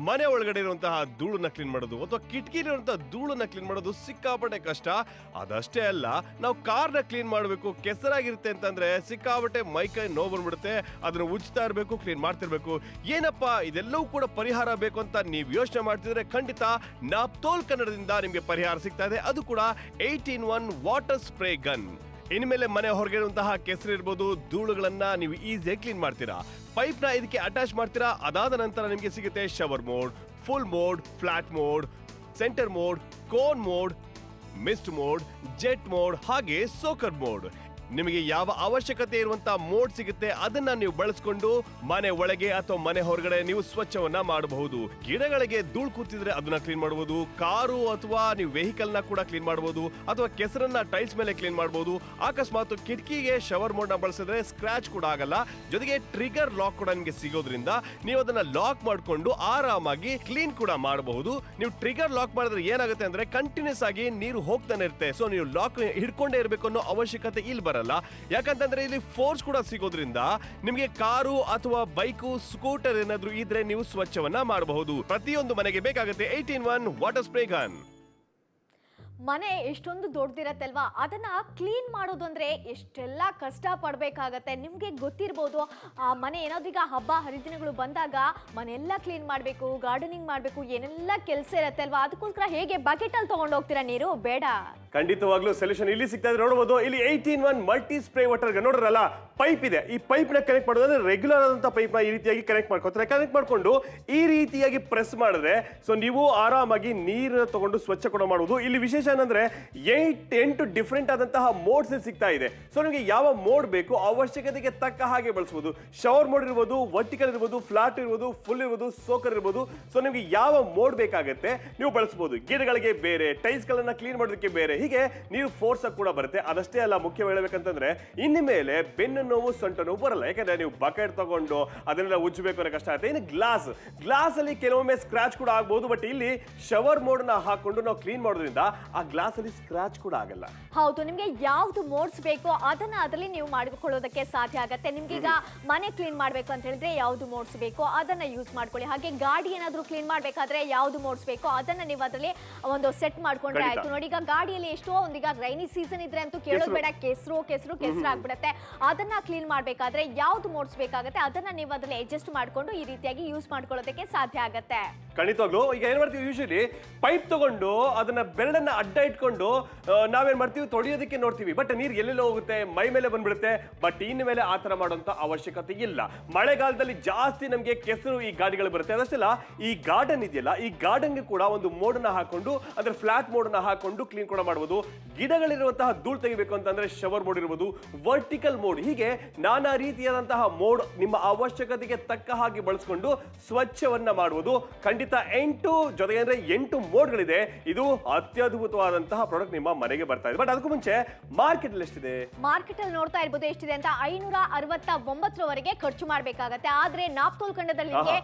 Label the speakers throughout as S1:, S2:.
S1: ಮನೆ ಒಳಗಡೆ ಇರುವಂತಹ ಧೂಳನ್ನ ಕ್ಲೀನ್ ಮಾಡೋದು ಅಥವಾ ಕಿಟಕಿಲಿರುವಂತಹ ಧೂಳನ್ನ ಕ್ಲೀನ್ ಮಾಡೋದು ಸಿಕ್ಕಾಪಟ್ಟೆ ಕಷ್ಟ. ಅದಷ್ಟೇ ಅಲ್ಲ, ನಾವು ಕಾರ್ನ ಕ್ಲೀನ್ ಮಾಡಬೇಕು, ಕೆಸರಾಗಿರುತ್ತೆ ಅಂತಂದ್ರೆ ಸಿಕ್ಕಾಪಟ್ಟೆ ಮೈಕೈ ನೋವು ಬಂದ್ಬಿಡುತ್ತೆ. ಅದನ್ನ ಉಜ್ತಾ ಇರಬೇಕು, ಕ್ಲೀನ್ ಮಾಡ್ತಿರ್ಬೇಕು. ಏನಪ್ಪಾ ಇದೆಲ್ಲವೂ ಕೂಡ ಪರಿಹಾರ ಬೇಕು ಅಂತ ನೀವು ಯೋಚನೆ ಮಾಡ್ತಿದ್ರೆ ಖಂಡಿತ ನಾಪ್ತೋಲ್ ಕನ್ನಡದಿಂದ ನಿಮ್ಗೆ ಪರಿಹಾರ ಸಿಗ್ತಾ ಇದೆ. ಅದು ಕೂಡ 8-in-1 ವಾಟರ್ ಸ್ಪ್ರೇ ಗನ್. ಇನ್ಮೇಲೆ ಮನೆ ಹೊರಗೆ ಇರುವಂತಹ ಕೆಸರು ಇರ್ಬೋದು, ಧೂಳುಗಳನ್ನ ನೀವು ಈಸಿಯಾಗಿ ಕ್ಲೀನ್ ಮಾಡ್ತೀರಾ. ಪೈಪ್ ನ ಇದಕ್ಕೆ ಅಟ್ಯಾಚ್ ಮಾಡ್ತೀರಾ. ಅದಾದ ನಂತರ ನಿಮಗೆ ಸಿಗುತ್ತೆ shower mode, full mode, flat mode, centre mode, cone mode, mist mode, jet mode ಹಾಗೆ ಸೋಕರ್ ಮೋಡ್. ನಿಮಗೆ ಯಾವ ಅವಶ್ಯಕತೆ ಇರುವಂತ ಮೋಡ್ ಸಿಗುತ್ತೆ ಅದನ್ನ ನೀವು ಬಳಸಿಕೊಂಡು ಮನೆ ಒಳಗೆ ಅಥವಾ ಮನೆ ಹೊರಗಡೆ ನೀವು ಸ್ವಚ್ಛವನ್ನ ಮಾಡಬಹುದು. ಗಿಡಗಳಿಗೆ ಧೂಳು ಕೂತಿದ್ರೆ ಅದನ್ನ ಕ್ಲೀನ್ ಮಾಡಬಹುದು, ಕಾರು ಅಥವಾ ನೀವು ವೆಹಿಕಲ್ ನ ಕೂಡ ಕ್ಲೀನ್ ಮಾಡಬಹುದು, ಅಥವಾ ಕೆಸರನ್ನ ಟೈಲ್ಸ್ ಮೇಲೆ ಕ್ಲೀನ್ ಮಾಡಬಹುದು. ಅಕಸ್ಮಾತ್ ಕಿಟಕಿಗೆ ಶವರ್ ಮೋಡ್ ನ ಬಳಸಿದ್ರೆ ಸ್ಕ್ರಾಚ್ ಕೂಡ ಆಗಲ್ಲ. ಜೊತೆಗೆ ಟ್ರಿಗರ್ ಲಾಕ್ ಕೂಡ ನಿಮಗೆ ಸಿಗೋದ್ರಿಂದ ನೀವು ಅದನ್ನ ಲಾಕ್ ಮಾಡಿಕೊಂಡು ಆರಾಮಾಗಿ ಕ್ಲೀನ್ ಕೂಡ ಮಾಡಬಹುದು. ನೀವು ಟ್ರಿಗರ್ ಲಾಕ್ ಮಾಡಿದ್ರೆ ಏನಾಗುತ್ತೆ ಅಂದ್ರೆ ಕಂಟಿನ್ಯೂಸ್ ಆಗಿ ನೀರು ಹೋಗ್ತಾನೆ ಇರುತ್ತೆ. ಸೊ ನೀವು ಲಾಕ್ ಹಿಡ್ಕೊಂಡೇ ಇರಬೇಕು ಅನ್ನೋ ಅವಶ್ಯಕತೆ ಇಲ್ಲಿ ಬರಲ್ಲ. ಯಾಕಂತಂದ್ರೆ ಇಲ್ಲಿ ಫೋರ್ಸ್ ಕೂಡ ಸಿಗೋದ್ರಿಂದ ನಿಮಗೆ ಕಾರು ಅಥವಾ ಬೈಕು, ಸ್ಕೂಟರ್ ಏನಾದ್ರೂ ಇದ್ರೆ ನೀವು ಸ್ವಚ್ಛವನ್ನ ಮಾಡಬಹುದು. ಪ್ರತಿಯೊಂದು ಮನೆಗೆ ಬೇಕಾಗುತ್ತೆ 8-in-1 ವಾಟರ್ ಸ್ಪ್ರೇ ಗನ್.
S2: ಮನೆ ಎಷ್ಟೊಂದು ದೊಡ್ಡದಿರತ್ತಲ್ವಾ, ಅದನ್ನ ಕ್ಲೀನ್ ಮಾಡೋದು ಅಂದ್ರೆ ಎಷ್ಟೆಲ್ಲ ಕಷ್ಟ ಪಡಬೇಕಾಗತ್ತೆ. ನಿಮಗೆ ಗೊತ್ತಿರ್ಬೋದು, ಆ ಮನೆ ಏನಾದ್ರೂ ಈಗ ಹಬ್ಬ ಹರಿದಿನಗಳು ಬಂದಾಗ ಮನೆಯೆಲ್ಲ ಕ್ಲೀನ್ ಮಾಡಬೇಕು, ಗಾರ್ಡನಿಂಗ್ ಮಾಡಬೇಕು, ಏನೆಲ್ಲ ಕೆಲಸ ಇರತ್ತೆ ಅಲ್ವಾ. ಅದಕ್ಕೋಸ್ಕರ ಹೇಗೆ ಬಕೆಟ್ ಅಲ್ಲಿ ತಗೊಂಡು ಹೋಗ್ತೀರಾ ನೀರು? ಬೇಡ,
S1: ಖಂಡಿತವಾಗ್ಲೂ ಸೊಲ್ಯೂಷನ್ ಇಲ್ಲಿ ಸಿಗ್ತಾ ಇದೆ. ನೋಡಬಹುದು, ಇಲ್ಲಿ 8-in-1 multi spray water gun. ನೋಡ್ರಲ್ಲ, ಪೈಪ್ ಇದೆ. ಈ ಪೈಪ್ ನ ಕನೆಕ್ಟ್ ಮಾಡೋದ್ರೆ ರೆಗ್ಯುಲರ್ ಆದಂತ ಪೈಪ್ ನ ಈ ರೀತಿಯಾಗಿ ಕನೆಕ್ಟ್ ಮಾಡ್ಕೊತಾರೆ. ಕನೆಕ್ಟ್ ಮಾಡ್ಕೊಂಡು ಈ ರೀತಿಯಾಗಿ ಪ್ರೆಸ್ ಮಾಡಿದ್ರೆ ಸೊ ನೀವು ಆರಾಮಾಗಿ ನೀರನ್ನ ತಗೊಂಡು ಸ್ವಚ್ಛ ಕೂಡ ಮಾಡುವುದು. ಇಲ್ಲಿ ವಿಶೇಷ ಏನಂದ್ರೆ 8 ಡಿಫರೆಂಟ್ ಆದಂತಹ ಮೋಡ್ಸ್ ಸಿಗ್ತಾ ಇದೆ. ಸೊ ನಿಮಗೆ ಯಾವ ಮೋಡ್ ಬೇಕು ಅವಶ್ಯಕತೆಗೆ ತಕ್ಕ ಹಾಗೆ ಬಳಸಬಹುದು. ಶವರ್ ಮೋಡ್ ಇರ್ಬೋದು, ವರ್ಟಿಕಲ್ ಇರ್ಬೋದು, ಫ್ಲಾಟ್ ಇರ್ಬೋದು, ಫುಲ್ ಇರ್ಬೋದು, ಸೋಕರ್ ಇರ್ಬೋದು. ಸೊ ನಿಮಗೆ ಯಾವ ಮೋಡ್ ಬೇಕಾಗುತ್ತೆ ನೀವು ಬಳಸಬಹುದು. ಗಿಡಗಳಿಗೆ ಬೇರೆ, ಟೈಲ್ಸ್ ಗಳನ್ನ ಕ್ಲೀನ್ ಮಾಡೋದಕ್ಕೆ ಬೇರೆ, ಹೀಗೆ ನೀರು ಫೋರ್ಸ್ ಕೂಡ ಬರುತ್ತೆ. ಅದಷ್ಟೇ ಅಲ್ಲ, ಮುಖ್ಯ ಹೇಳಬೇಕಂತಂದ್ರೆ ಇನ್ನು ಮೇಲೆ ಬೆನ್ನು ನೋವು, ಸೊಂಟ ನೋವು ಬರಲ್ಲ. ಯಾಕಂದ್ರೆ ನೀವು ಬಕೆಟ್ ತಗೊಂಡು ಅದನ್ನೆಲ್ಲ ಉಜ್ಜಬೇಕು ಅನ್ನೋ ಕಷ್ಟ ಆಗುತ್ತೆ. ಇನ್ನು ಗ್ಲಾಸ್ ಅಲ್ಲಿ ಕೆಲವೊಮ್ಮೆ ಸ್ಕ್ರಾಚ್ ಕೂಡ ಆಗಬಹುದು. ಬಟ್ ಇಲ್ಲಿ ಶವರ್ ಮೋಡ್ ನ ಹಾಕೊಂಡು ನಾವು ಕ್ಲೀನ್ ಮಾಡೋದ್ರಿಂದ ಆ ಗ್ಲಾಸ್ ಅಲ್ಲಿ ಸ್ಕ್ರಾಚ್ ಕೂಡ ಆಗಲ್ಲ.
S2: ಹೌದು, ನಿಮ್ಗೆ ಯಾವ್ದು ಮೋಡ್ಸ್ ಬೇಕೋ ಅದನ್ನ ಅದರಲ್ಲಿ ನೀವು ಮಾಡಿಕೊಳ್ಳೋದಕ್ಕೆ ಸಾಧ್ಯ ಆಗತ್ತೆ. ನಿಮ್ಗೆ ಈಗ ಮನೆ ಕ್ಲೀನ್ ಮಾಡ್ಬೇಕು ಅಂತ ಹೇಳಿದ್ರೆ ಯಾವ್ದು ಮೋಡ್ಸ್ ಬೇಕೋ ಅದನ್ನ ಯೂಸ್ ಮಾಡ್ಕೊಳ್ಳಿ. ಹಾಗೆ ಗಾಡಿ ಏನಾದ್ರೂ ಕ್ಲೀನ್ ಮಾಡ್ಬೇಕಾದ್ರೆ ಯಾವ್ದು ಮೋಡ್ಸ್ ಬೇಕೋ ಅದನ್ನ ನೀವು ಅದರಲ್ಲಿ ಒಂದು ಸೆಟ್ ಮಾಡ್ಕೊಂಡ್ರೆ ಆಯ್ತು. ನೋಡಿ, ಈಗ ಗಾಡಿಯಲ್ಲಿ ಎಷ್ಟೋ ಒಂದೀಗ ರೈನಿ ಸೀಸನ್ ಇದ್ರೆ ಅಂತೂ ಕೇಳೋದು ಬೇಡ, ಕೆಸರು ಆಗ್ಬಿಡುತ್ತೆ. ಅದನ್ನ ಕ್ಲೀನ್ ಮಾಡ್ಬೇಕಾದ್ರೆ ಯಾವ್ದು ಮೋಡ್ಸ್ ಬೇಕಾಗುತ್ತೆ ಅದನ್ನ ನೀವು ಅದನ್ನ ಅಡ್ಜಸ್ಟ್ ಮಾಡ್ಕೊಂಡು ಈ ರೀತಿಯಾಗಿ ಯೂಸ್ ಮಾಡ್ಕೊಳ್ಳೋದಕ್ಕೆ ಸಾಧ್ಯ ಆಗತ್ತೆ.
S1: ಖಂಡಿತವಾಗ್ಲು ಈಗ ಏನ್ ಮಾಡ್ತೀವಿ, ಯೂಶಲಿ ಪೈಪ್ ತಗೊಂಡು ಅದನ್ನ ಬೆರಳನ್ನ ಅಡ್ಡ ಇಟ್ಕೊಂಡು ನಾವೇನ್ ಮಾಡ್ತೀವಿ, ತೊಳೆಯೋದಕ್ಕೆ ನೋಡ್ತೀವಿ. ಬಟ್ ನೀರು ಎಲ್ಲೆಲ್ಲೋ ಹೋಗುತ್ತೆ, ಮೈ ಮೇಲೆ ಬಂದ್ಬಿಡುತ್ತೆ. ಬಟ್ ಇನ್ನು ಮೇಲೆ ಆ ತರ ಮಾಡುವಂತ ಅವಶ್ಯಕತೆ ಇಲ್ಲ. ಮಳೆಗಾಲದಲ್ಲಿ ಜಾಸ್ತಿ ನಮಗೆ ಕೆಸರು ಈ ಗಾಡಿಗಳು ಬರುತ್ತೆ. ಅದಷ್ಟಲ್ಲ, ಈ ಗಾರ್ಡನ್ ಇದೆಯಲ್ಲ, ಈ ಗಾರ್ಡನ್ಗೆ ಕೂಡ ಒಂದು ಮೋಡ್ ನ ಹಾಕೊಂಡು ಅಂದ್ರೆ ಫ್ಲಾಟ್ ಮೋಡ್ ನ ಹಾಕೊಂಡು ಕ್ಲೀನ್ ಕೂಡ ಮಾಡಬಹುದು. ಗಿಡಗಳಿರುವಂತಹ ಧೂಳು ತೆಗಿಬೇಕು ಅಂತಂದ್ರೆ ಶವರ್ ಮೋಡ್ ಇರಬಹುದು, ವರ್ಟಿಕಲ್ ಮೋಡ್, ಹೀಗೆ ನಾನಾ ರೀತಿಯಾದಂತಹ ಮೋಡ್ ನಿಮ್ಮ ಅವಶ್ಯಕತೆಗೆ ತಕ್ಕ ಹಾಗೆ ಬಳಸಿಕೊಂಡು ಸ್ವಚ್ಛವನ್ನ ಮಾಡುವುದು. ಖಂಡಿತ 8 ಮೋಡ್ಗಳಿದೆ. ಇದು ಅತ್ಯದ್ಭುತವಾದಂತಹ ಪ್ರಾಡಕ್ಟ್ ನಿಮ್ಮ ಮನೆಗೆ ಬರ್ತಾ ಇದೆ. ಬಟ್ ಅದಕ್ಕೂ ಮುಂಚೆ ಮಾರ್ಕೆಟ್ ಅಲ್ಲಿ ಎಷ್ಟಿದೆ?
S2: ಮಾರ್ಕೆಟ್ ಅಲ್ಲಿ ನೋಡ್ತಾ ಇರ್ಬೋದು ಎಷ್ಟಿದೆ ಅಂತ. 569 ಖರ್ಚು ಮಾಡಬೇಕಾಗತ್ತೆ. ಆದ್ರೆ ನಾಪ್ತೋಲ್ ಖಂಡದಲ್ಲಿ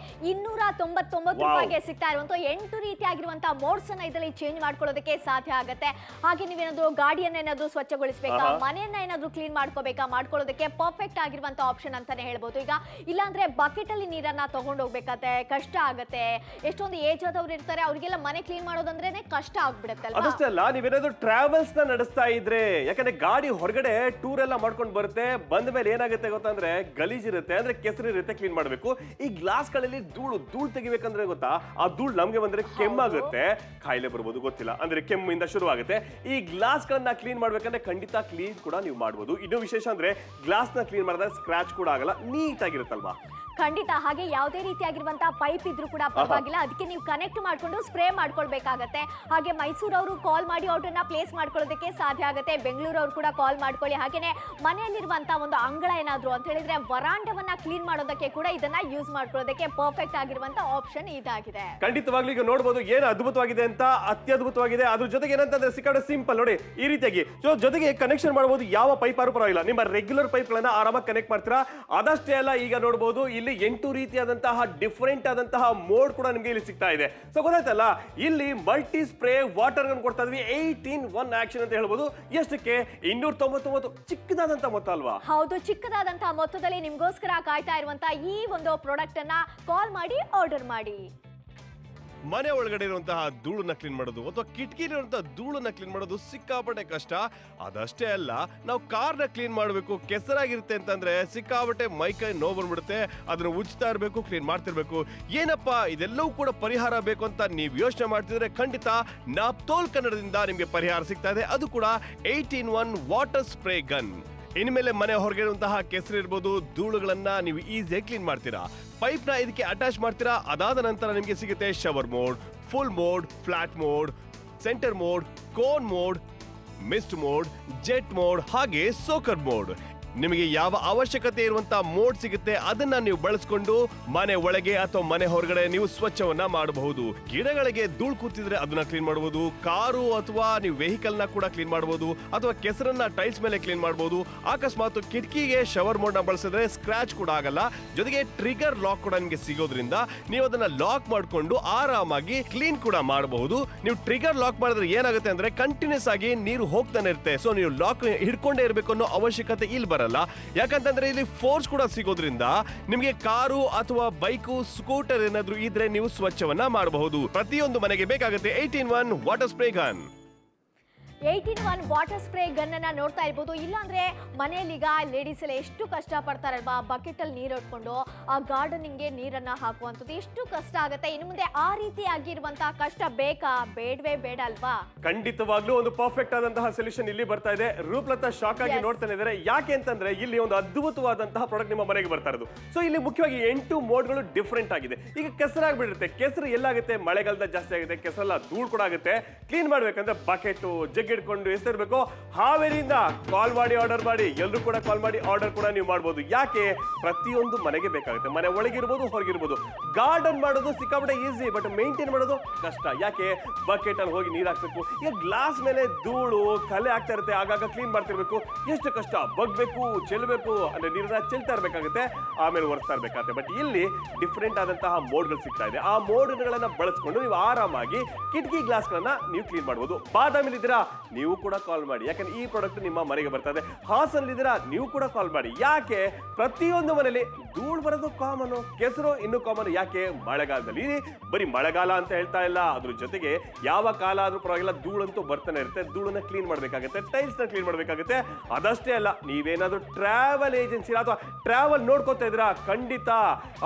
S2: 299 ರೂಪಾಯಿಗೆ ಸಿಗ್ತಾ ಇರುವಂತ 8 ರೀತಿಯಾಗಿರುವಂತಹ ಮೋಡ್ಸ್ ಅನ್ನ ಇದರಲ್ಲಿ ಚೇಂಜ್ ಮಾಡ್ಕೊಳ್ಳೋದಕ್ಕೆ ಸಾಧ್ಯ ಆಗತ್ತೆ. ಹಾಗೆ ನೀವೇನಾದ್ರೂ ಗಾಡಿಯನ್ನ ಏನಾದ್ರೂ ಸ್ವಚ್ಛಗೊಳಿಸಬೇಕಾ, ಮನೆಯನ್ನ ಏನಾದ್ರೂ ಕ್ಲೀನ್ ಮಾಡ್ಕೋಬೇಕಾ, ಮಾಡ್ಕೊಳ್ಳೋದಕ್ಕೆ ಪರ್ಫೆಕ್ಟ್ ಆಗಿರುವಂತ ಆಪ್ಷನ್ ಅಂತಾನೆ ಹೇಳ್ಬೋದು. ಈಗ ಇಲ್ಲಾಂದ್ರೆ ಬಕೆಟ್ ಅಲ್ಲಿ ನೀರನ್ನ ತಗೊಂಡು ಹೋಗ್ಬೇಕಾಗತ್ತೆ, ಕಷ್ಟ ಆಗತ್ತೆ. ಎಷ್ಟೊಂದು ಏಜ್ ಆದವ್ರು ಇರ್ತಾರೆ, ಅವ್ರಿಗೆಲ್ಲ ಮನೆ ಕ್ಲೀನ್ ಮಾಡೋದಂದ್ರೇನೆ ಕಷ್ಟ ಆಗ್ಬಿಡುತ್ತೆ ಅಲ್ವಾ.
S1: ಅದಷ್ಟೇ ಅಲ್ಲ, ನೀವೇನಾದ್ರೂ ಟ್ರಾವೆಲ್ಸ್ ನ ನಡೆಸ್ತಾ ಇದ್ರೆ, ಯಾಕಂದ್ರೆ ಗಾಡಿ ಹೊರಗಡೆ ಟೂರ್ ಎಲ್ಲ ಮಾಡ್ಕೊಂಡು ಬರುತ್ತೆ, ಬಂದ ಮೇಲೆ ಏನಾಗುತ್ತೆ ಗೊತ್ತಂದ್ರೆ ಗಲೀಜ್ ಇರುತ್ತೆ, ಅಂದ್ರೆ ಕೆಸರು ಇರುತ್ತೆ, ಕ್ಲೀನ್ ಮಾಡಬೇಕು. ಈ ಗ್ಲಾಸ್ ಗಳಲ್ಲಿ ಧೂಳು ತೆಗಿಬೇಕಂದ್ರೆ ಗೊತ್ತಾ, ಆ ಧೂಳು ನಮ್ಗೆ ಬಂದ್ರೆ ಕೆಮ್ಮಾಗುತ್ತೆ, ಕಾಯಿಲೆ ಬರ್ಬೋದು, ಗೊತ್ತಿಲ್ಲ. ಅಂದ್ರೆ ಕೆಮ್ಮಿಂದ ಶುರು ಆಗುತ್ತೆ. ಈ ಗ್ಲಾಸ್ ಗಳನ್ನ ಕ್ಲೀನ್ ಮಾಡ್ಬೇಕಂದ್ರೆ ಖಂಡಿತ ಕ್ಲೀನ್ ಕೂಡ ನೀವು ಮಾಡಬಹುದು. ಇನ್ನೂ ವಿಶೇಷ ಅಂದ್ರೆ ಗ್ಲಾಸ್ ನ ಕ್ಲೀನ್ ಮಾಡಿದ್ರೆ ಸ್ಕ್ರಾಚ್ ಕೂಡ ಆಗಲ್ಲ, ನೀಟ್ ಆಗಿರುತ್ತಲ್ವಾ.
S2: ಖಂಡಿತ. ಹಾಗೆ ಯಾವುದೇ ರೀತಿಯಾಗಿರುವಂತಹ ಪೈಪ್ ಇದ್ರೂ ಕೂಡ ಪರವಾಗಿಲ್ಲ, ಅದಕ್ಕೆ ನೀವು ಕನೆಕ್ಟ್ ಮಾಡ್ಕೊಂಡು ಸ್ಪ್ರೇ ಮಾಡ್ಕೊಳ್ಬೇಕಾಗತ್ತೆ. ಹಾಗೆ ಮೈಸೂರವರು ಕಾಲ್ ಮಾಡಿ ಆರ್ಡರ್ನ ಪ್ಲೇಸ್ ಮಾಡ್ಕೊಳ್ಳೋದಕ್ಕೆ ಸಾಧ್ಯ ಆಗುತ್ತೆ. ಬೆಂಗಳೂರವ್ರು ಕೂಡ ಕಾಲ್ ಮಾಡ್ಕೊಳ್ಳಿ. ಹಾಗೇನೆ ಮನೆಯಲ್ಲಿರುವಂತಹ ಒಂದು ಅಂಗಳ ಏನಾದ್ರು ಅಂತ ಹೇಳಿದ್ರೆ ವರಾಂಡವನ್ನ ಕ್ಲೀನ್ ಮಾಡೋದಕ್ಕೆ ಕೂಡ ಇದನ್ನ ಯೂಸ್ ಮಾಡ್ಕೊಳ್ಳೋದಕ್ಕೆ ಪರ್ಫೆಕ್ಟ್ ಆಗಿರುವಂತಹ ಆಪ್ಷನ್ ಇದಾಗಿದೆ.
S1: ಖಂಡಿತವಾಗ್ಲೂ ಈಗ ನೋಡಬಹುದು ಏನು ಅದ್ಭುತವಾಗಿದೆ ಅಂತ, ಅತ್ಯದ್ಭುತವಾಗಿದೆ. ಅದ್ರ ಜೊತೆಗೆ ಏನಂತಂದ್ರೆ ಸಿಕ್ಕಾಡ ಸಿಂಪಲ್ ನೋಡಿ, ಈ ರೀತಿಯಾಗಿ ಜೊತೆಗೆ ಕನೆಕ್ಷನ್ ಮಾಡಬಹುದು. ಯಾವ ಪೈಪ್ ಆದ್ರೂ ಪರವಾಗಿಲ್ಲ, ನಿಮ್ಮ ರೆಗ್ಯುಲರ್ ಪೈಪ್ ಗಳನ್ನ ಆರಾಮಾಗಿ ಕನೆಕ್ಟ್ ಮಾಡ್ತೀರಾ. ಅದಷ್ಟೇ ಅಲ್ಲ, ಈಗ ನೋಡಬಹುದು ಇಲ್ಲಿ 8 ರೀತಿಯಾದಂತಹ ಡಿಫರೆಂಟ್ ಆದಂತಹ ಮೋಡ್ ಕೂಡ ನಿಮಗೆ ಇಲ್ಲಿ ಸಿಗ್ತಾ ಇದೆ. ಸೊ ಗೊತ್ತಾಯ್ತಲ್ಲ, ಇಲ್ಲಿ ಮಲ್ಟಿ ಸ್ಪ್ರೇ ವಾಟರ್ ಗನ್ ಕೊಡ್ತಾ ಇದ್ವಿ. 8-in-1 ಆಕ್ಷನ್ ಅಂತ ಹೇಳ್ಬೋದು. ಎಷ್ಟಕ್ಕೆ? 299. ಚಿಕ್ಕದಾದಂತ ಮೊತ್ತ ಅಲ್ವಾ?
S2: ಹೌದು, ಚಿಕ್ಕದಾದಂತಹ ಮೊತ್ತದಲ್ಲಿ ನಿಮ್ಗೋಸ್ಕರ ಕಾಯ್ತಾ ಇರುವಂತಹ ಈ ಒಂದು ಪ್ರಾಡಕ್ಟ್ ಅನ್ನ ಕಾಲ್ ಮಾಡಿ ಆರ್ಡರ್ ಮಾಡಿ.
S1: ಮನೆ ಒಳಗಡೆ ಇರುವಂತಹ ಧೂಳನ್ನ ಕ್ಲೀನ್ ಮಾಡೋದು ಅಥವಾ ಕಿಟಕಿಲಿರುವಂತಹ ಧೂಳನ್ನ ಕ್ಲೀನ್ ಮಾಡೋದು ಸಿಕ್ಕಾಪಟ್ಟೆ ಕಷ್ಟ. ಅದಷ್ಟೇ ಅಲ್ಲ, ನಾವು ಕಾರ್ನ ಕ್ಲೀನ್ ಮಾಡಬೇಕು, ಕೆಸರಾಗಿರುತ್ತೆ ಅಂತಂದ್ರೆ ಸಿಕ್ಕಾಪಟ್ಟೆ ಮೈಕೈ ನೋವು ಬಂದ್ಬಿಡುತ್ತೆ. ಅದನ್ನ ಉಜ್ತಾ ಇರಬೇಕು, ಕ್ಲೀನ್ ಮಾಡ್ತಿರ್ಬೇಕು. ಏನಪ್ಪಾ ಇದೆಲ್ಲವೂ ಕೂಡ ಪರಿಹಾರ ಬೇಕು ಅಂತ ನೀವು ಯೋಚನೆ ಮಾಡ್ತಿದ್ರೆ ಖಂಡಿತ ನಾಪ್ತೋಲ್ ಕನ್ನಡದಿಂದ ನಿಮ್ಗೆ ಪರಿಹಾರ ಸಿಗ್ತಾ ಇದೆ. ಅದು ಕೂಡ 8-in-1 ವಾಟರ್ ಸ್ಪ್ರೇ ಗನ್. ಇನ್ಮೇಲೆ ಮನೆ ಹೊರಗೆ ಇರುವಂತಹ ಕೆಸರು ಇರ್ಬೋದು, ಧೂಳುಗಳನ್ನ ನೀವು ಈಸಿಯಾಗಿ ಕ್ಲೀನ್ ಮಾಡ್ತೀರಾ. ಪೈಪ್ ನ ಇದಕ್ಕೆ ಅಟ್ಯಾಚ್ ಮಾಡ್ತೀರಾ. ಅದಾದ ನಂತರ ನಿಮಗೆ ಸಿಗುತ್ತೆ shower mode, full mode, flat mode, centre mode, cone mode, mist mode, jet mode ಹಾಗೆ ಸೋಕರ್ ಮೋಡ್. ನಿಮಗೆ ಯಾವ ಅವಶ್ಯಕತೆ ಇರುವಂತಹ ಮೋಡ್ ಸಿಗುತ್ತೆ ಅದನ್ನ ನೀವು ಬಳಸ್ಕೊಂಡು ಮನೆ ಒಳಗೆ ಅಥವಾ ಮನೆ ಹೊರಗಡೆ ನೀವು ಸ್ವಚ್ಛವನ್ನ ಮಾಡಬಹುದು. ಗಿಡಗಳಿಗೆ ಧೂಳು ಕೂತಿದ್ರೆ ಅದನ್ನ ಕ್ಲೀನ್ ಮಾಡಬಹುದು. ಕಾರು ಅಥವಾ ನೀವು ವೆಹಿಕಲ್ ನ ಕೂಡ ಕ್ಲೀನ್ ಮಾಡಬಹುದು, ಅಥವಾ ಕೆಸರನ್ನ ಟೈಲ್ಸ್ ಮೇಲೆ ಕ್ಲೀನ್ ಮಾಡಬಹುದು. ಅಕಸ್ಮಾತ್ ಕಿಟಕಿಗೆ ಶವರ್ ಮೋಡ್ ನ ಬಳಸಿದ್ರೆ ಸ್ಕ್ರಾಚ್ ಕೂಡ ಆಗಲ್ಲ. ಜೊತೆಗೆ ಟ್ರಿಗರ್ ಲಾಕ್ ಕೂಡ ನಿಮಗೆ ಸಿಗೋದ್ರಿಂದ ನೀವು ಅದನ್ನ ಲಾಕ್ ಮಾಡಿಕೊಂಡು ಆರಾಮಾಗಿ ಕ್ಲೀನ್ ಕೂಡ ಮಾಡಬಹುದು. ನೀವು ಟ್ರಿಗರ್ ಲಾಕ್ ಮಾಡಿದ್ರೆ ಏನಾಗುತ್ತೆ ಅಂದ್ರೆ ಕಂಟಿನ್ಯೂಸ್ ಆಗಿ ನೀರು ಹೋಗ್ತಾನೆ ಇರುತ್ತೆ. ಸೊ ನೀವು ಲಾಕ್ ಹಿಡ್ಕೊಂಡೇ ಇರಬೇಕು ಅನ್ನೋ ಅವಶ್ಯಕತೆ ಇಲ್ಲಿ ಬರಲ್ಲ. ಯಾಕಂತಂದ್ರೆ ಇಲ್ಲಿ ಫೋರ್ಸ್ ಕೂಡ ಸಿಗೋದ್ರಿಂದ ನಿಮಗೆ ಕಾರು ಅಥವಾ ಬೈಕು, ಸ್ಕೂಟರ್ ಏನಾದ್ರೂ ಇದ್ರೆ ನೀವು ಸ್ವಚ್ಛವನ್ನ ಮಾಡಬಹುದು. ಪ್ರತಿಯೊಂದು ಮನೆಗೆ ಬೇಕಾಗುತ್ತೆ 8-in-1 water spray gun.
S2: 8-in-1 water spray gun ಅನ್ನ ನೋಡ್ತಾ ಇರ್ಬೋದು. ಇಲ್ಲಾಂದ್ರೆ ಮನೆಯಲ್ಲಿ ಈಗ ಲೇಡೀಸ್ ಎಲ್ಲ ಎಷ್ಟು ಕಷ್ಟ ಪಡ್ತಾರಲ್ವಾ, ಬಕೆಟ್ ಅಲ್ಲಿ ನೀರು ಇಟ್ಕೊಂಡು ಆ ಗಾರ್ಡನಿಂಗ್ಗೆ ನೀರನ್ನ ಹಾಕುವಂಥದ್ದು ಎಷ್ಟು ಕಷ್ಟ ಆಗುತ್ತೆ. ಇನ್ನು ಮುಂದೆ ಆ ರೀತಿ ಆಗಿರುವಂತಹ ಕಷ್ಟ ಬೇಕಾ, ಬೇಡವೇ ಬೇಡ ಅಲ್ವಾ?
S3: ಖಂಡಿತವಾಗ್ಲೂ ಒಂದು ಪರ್ಫೆಕ್ಟ್ ಆದಂತಹ ಸೊಲ್ಯೂಷನ್ ಇಲ್ಲಿ ಬರ್ತಾ ಇದೆ. ರೂಪಲತಾ ಶಾಕ್ ಆಗಿ ನೋಡ್ತಾನೆ ಇದ್ದಾರೆ. ಯಾಕೆ ಅಂತಂದ್ರೆ ಇಲ್ಲಿ ಒಂದು ಅದ್ಭುತವಾದಂತಹ ಪ್ರಾಡಕ್ಟ್ ನಿಮ್ಮ ಮನೆಗೆ ಬರ್ತಾ ಇರೋದು. ಸೊ ಇಲ್ಲಿ ಮುಖ್ಯವಾಗಿ 8 ಮೋಡ್ಗಳು ಡಿಫ್ರೆಂಟ್ ಆಗಿದೆ. ಈಗ ಕೆಸರಾಗ್ಬಿಡುತ್ತೆ, ಕೆಸರು ಎಲ್ಲಾಗುತ್ತೆ, ಮಳೆಗಾಲದ ಜಾಸ್ತಿ ಆಗುತ್ತೆ, ಕೆಸರೆಲ್ಲ ಧೂಳು ಕೂಡ ಆಗುತ್ತೆ. ಕ್ಲೀನ್ ಮಾಡ್ಬೇಕಂದ್ರೆ ಬಕೆಟ್ ಜಗ್ ಇಟ್ಕೊಂಡು ಎಸ್ತಿರ್ಬೇಕು. ಹಾವೇರಿಯಿಂದ ಕಾಲ್ ಮಾಡಿ ಆರ್ಡರ್ ಮಾಡಿ, ಎಲ್ಲರೂ ಕೂಡ ಕಾಲ್ ಮಾಡಿ ಆರ್ಡರ್ ಕೂಡ ನೀವು ಮಾಡಬಹುದು. ಯಾಕೆ? ಪ್ರತಿಯೊಂದು ಮನೆಗೆ ಬೇಕಾಗುತ್ತೆ. ಮನೆ ಒಳಗಿರ್ಬೋದು, ಹೊರಗಿರ್ಬೋದು. ಗಾರ್ಡನ್ ಮಾಡೋದು ಸಿಕ್ಕಾಪಟ್ಟೆ ಈಸಿ, ಬಟ್ ಮೇಂಟೈನ್ ಮಾಡೋದು ಕಷ್ಟ. ಯಾಕೆ? ಬಕೆಟ್ ಅಲ್ಲಿ ಹೋಗಿ ನೀರು ಹಾಕ್ಬೇಕು. ಈಗ ಗ್ಲಾಸ್ ಮೇಲೆ ಧೂಳು ಕಲೆ ಆಗ್ತಾ ಇರುತ್ತೆ, ಆಗಾಗ ಕ್ಲೀನ್ ಮಾಡ್ತಿರ್ಬೇಕು. ಎಷ್ಟು ಕಷ್ಟ, ಬಗ್ಬೇಕು, ಚೆಲ್ಲಬೇಕು, ಅಂದ್ರೆ ನೀರನ್ನ ಚೆಲ್ತಾ ಇರ್ಬೇಕಾಗುತ್ತೆ, ಆಮೇಲೆ ಒರೆಸ್ತಾ ಇರ್ಬೇಕಾಗುತ್ತೆ. ಬಟ್ ಇಲ್ಲಿ ಡಿಫ್ರೆಂಟ್ ಆದಂತಹ ಮೋಡ್ಗಳು ಸಿಗ್ತಾ ಇದೆ. ಆ ಮೋಡ್ಗಳನ್ನ ಬಳಸ್ಕೊಂಡು ನೀವು ಆರಾಮಾಗಿ ಕಿಟಕಿ ಗ್ಲಾಸ್ ಗಳನ್ನ ನೀವು ಕ್ಲೀನ್ ಮಾಡಬಹುದು. ಬಾದಾಮಿಲಿದ್ದೀರಾ, ನೀವು ಕೂಡ ಕಾಲ್ ಮಾಡಿ. ಯಾಕಂದ್ರೆ ಈ ಪ್ರಾಡಕ್ಟ್ ನಿಮ್ಮ ಮನೆಗೆ ಬರ್ತದೆ. ಹಾಸನಲ್ಲಿದ್ದೀರಾ, ನೀವು ಕೂಡ ಕಾಲ್ ಮಾಡಿ. ಯಾಕೆ? ಪ್ರತಿಯೊಂದು ಮನೆಯಲ್ಲಿ ಧೂಳು ಬರೋದು ಕಾಮನ್, ಕೆಸರು ಇನ್ನು ಕಾಮನ್. ಯಾಕೆ? ಮಳೆಗಾಲದಲ್ಲಿ. ಬರೀ ಮಳೆಗಾಲ ಅಂತ ಹೇಳ್ತಾ ಇಲ್ಲ, ಅದ್ರ ಜೊತೆಗೆ ಯಾವ ಕಾಲ ಆದ್ರೂ ಪರವಾಗಿಲ್ಲ, ಧೂಳಂತೂ ಬರ್ತಾನೆ ಇರುತ್ತೆ. ಧೂಳನ್ನ ಕ್ಲೀನ್ ಮಾಡ್ಬೇಕಾಗುತ್ತೆ, ಟೈಲ್ಸ್ ನ ಕ್ಲೀನ್ ಮಾಡ್ಬೇಕಾಗುತ್ತೆ. ಅದಷ್ಟೇ ಅಲ್ಲ, ನೀವೇನಾದ್ರೂ ಟ್ರಾವೆಲ್ ಏಜೆನ್ಸಿ ಅಥವಾ ಟ್ರಾವೆಲ್ ನೋಡ್ಕೋತಾ ಇದ್ದೀರಾ, ಖಂಡಿತ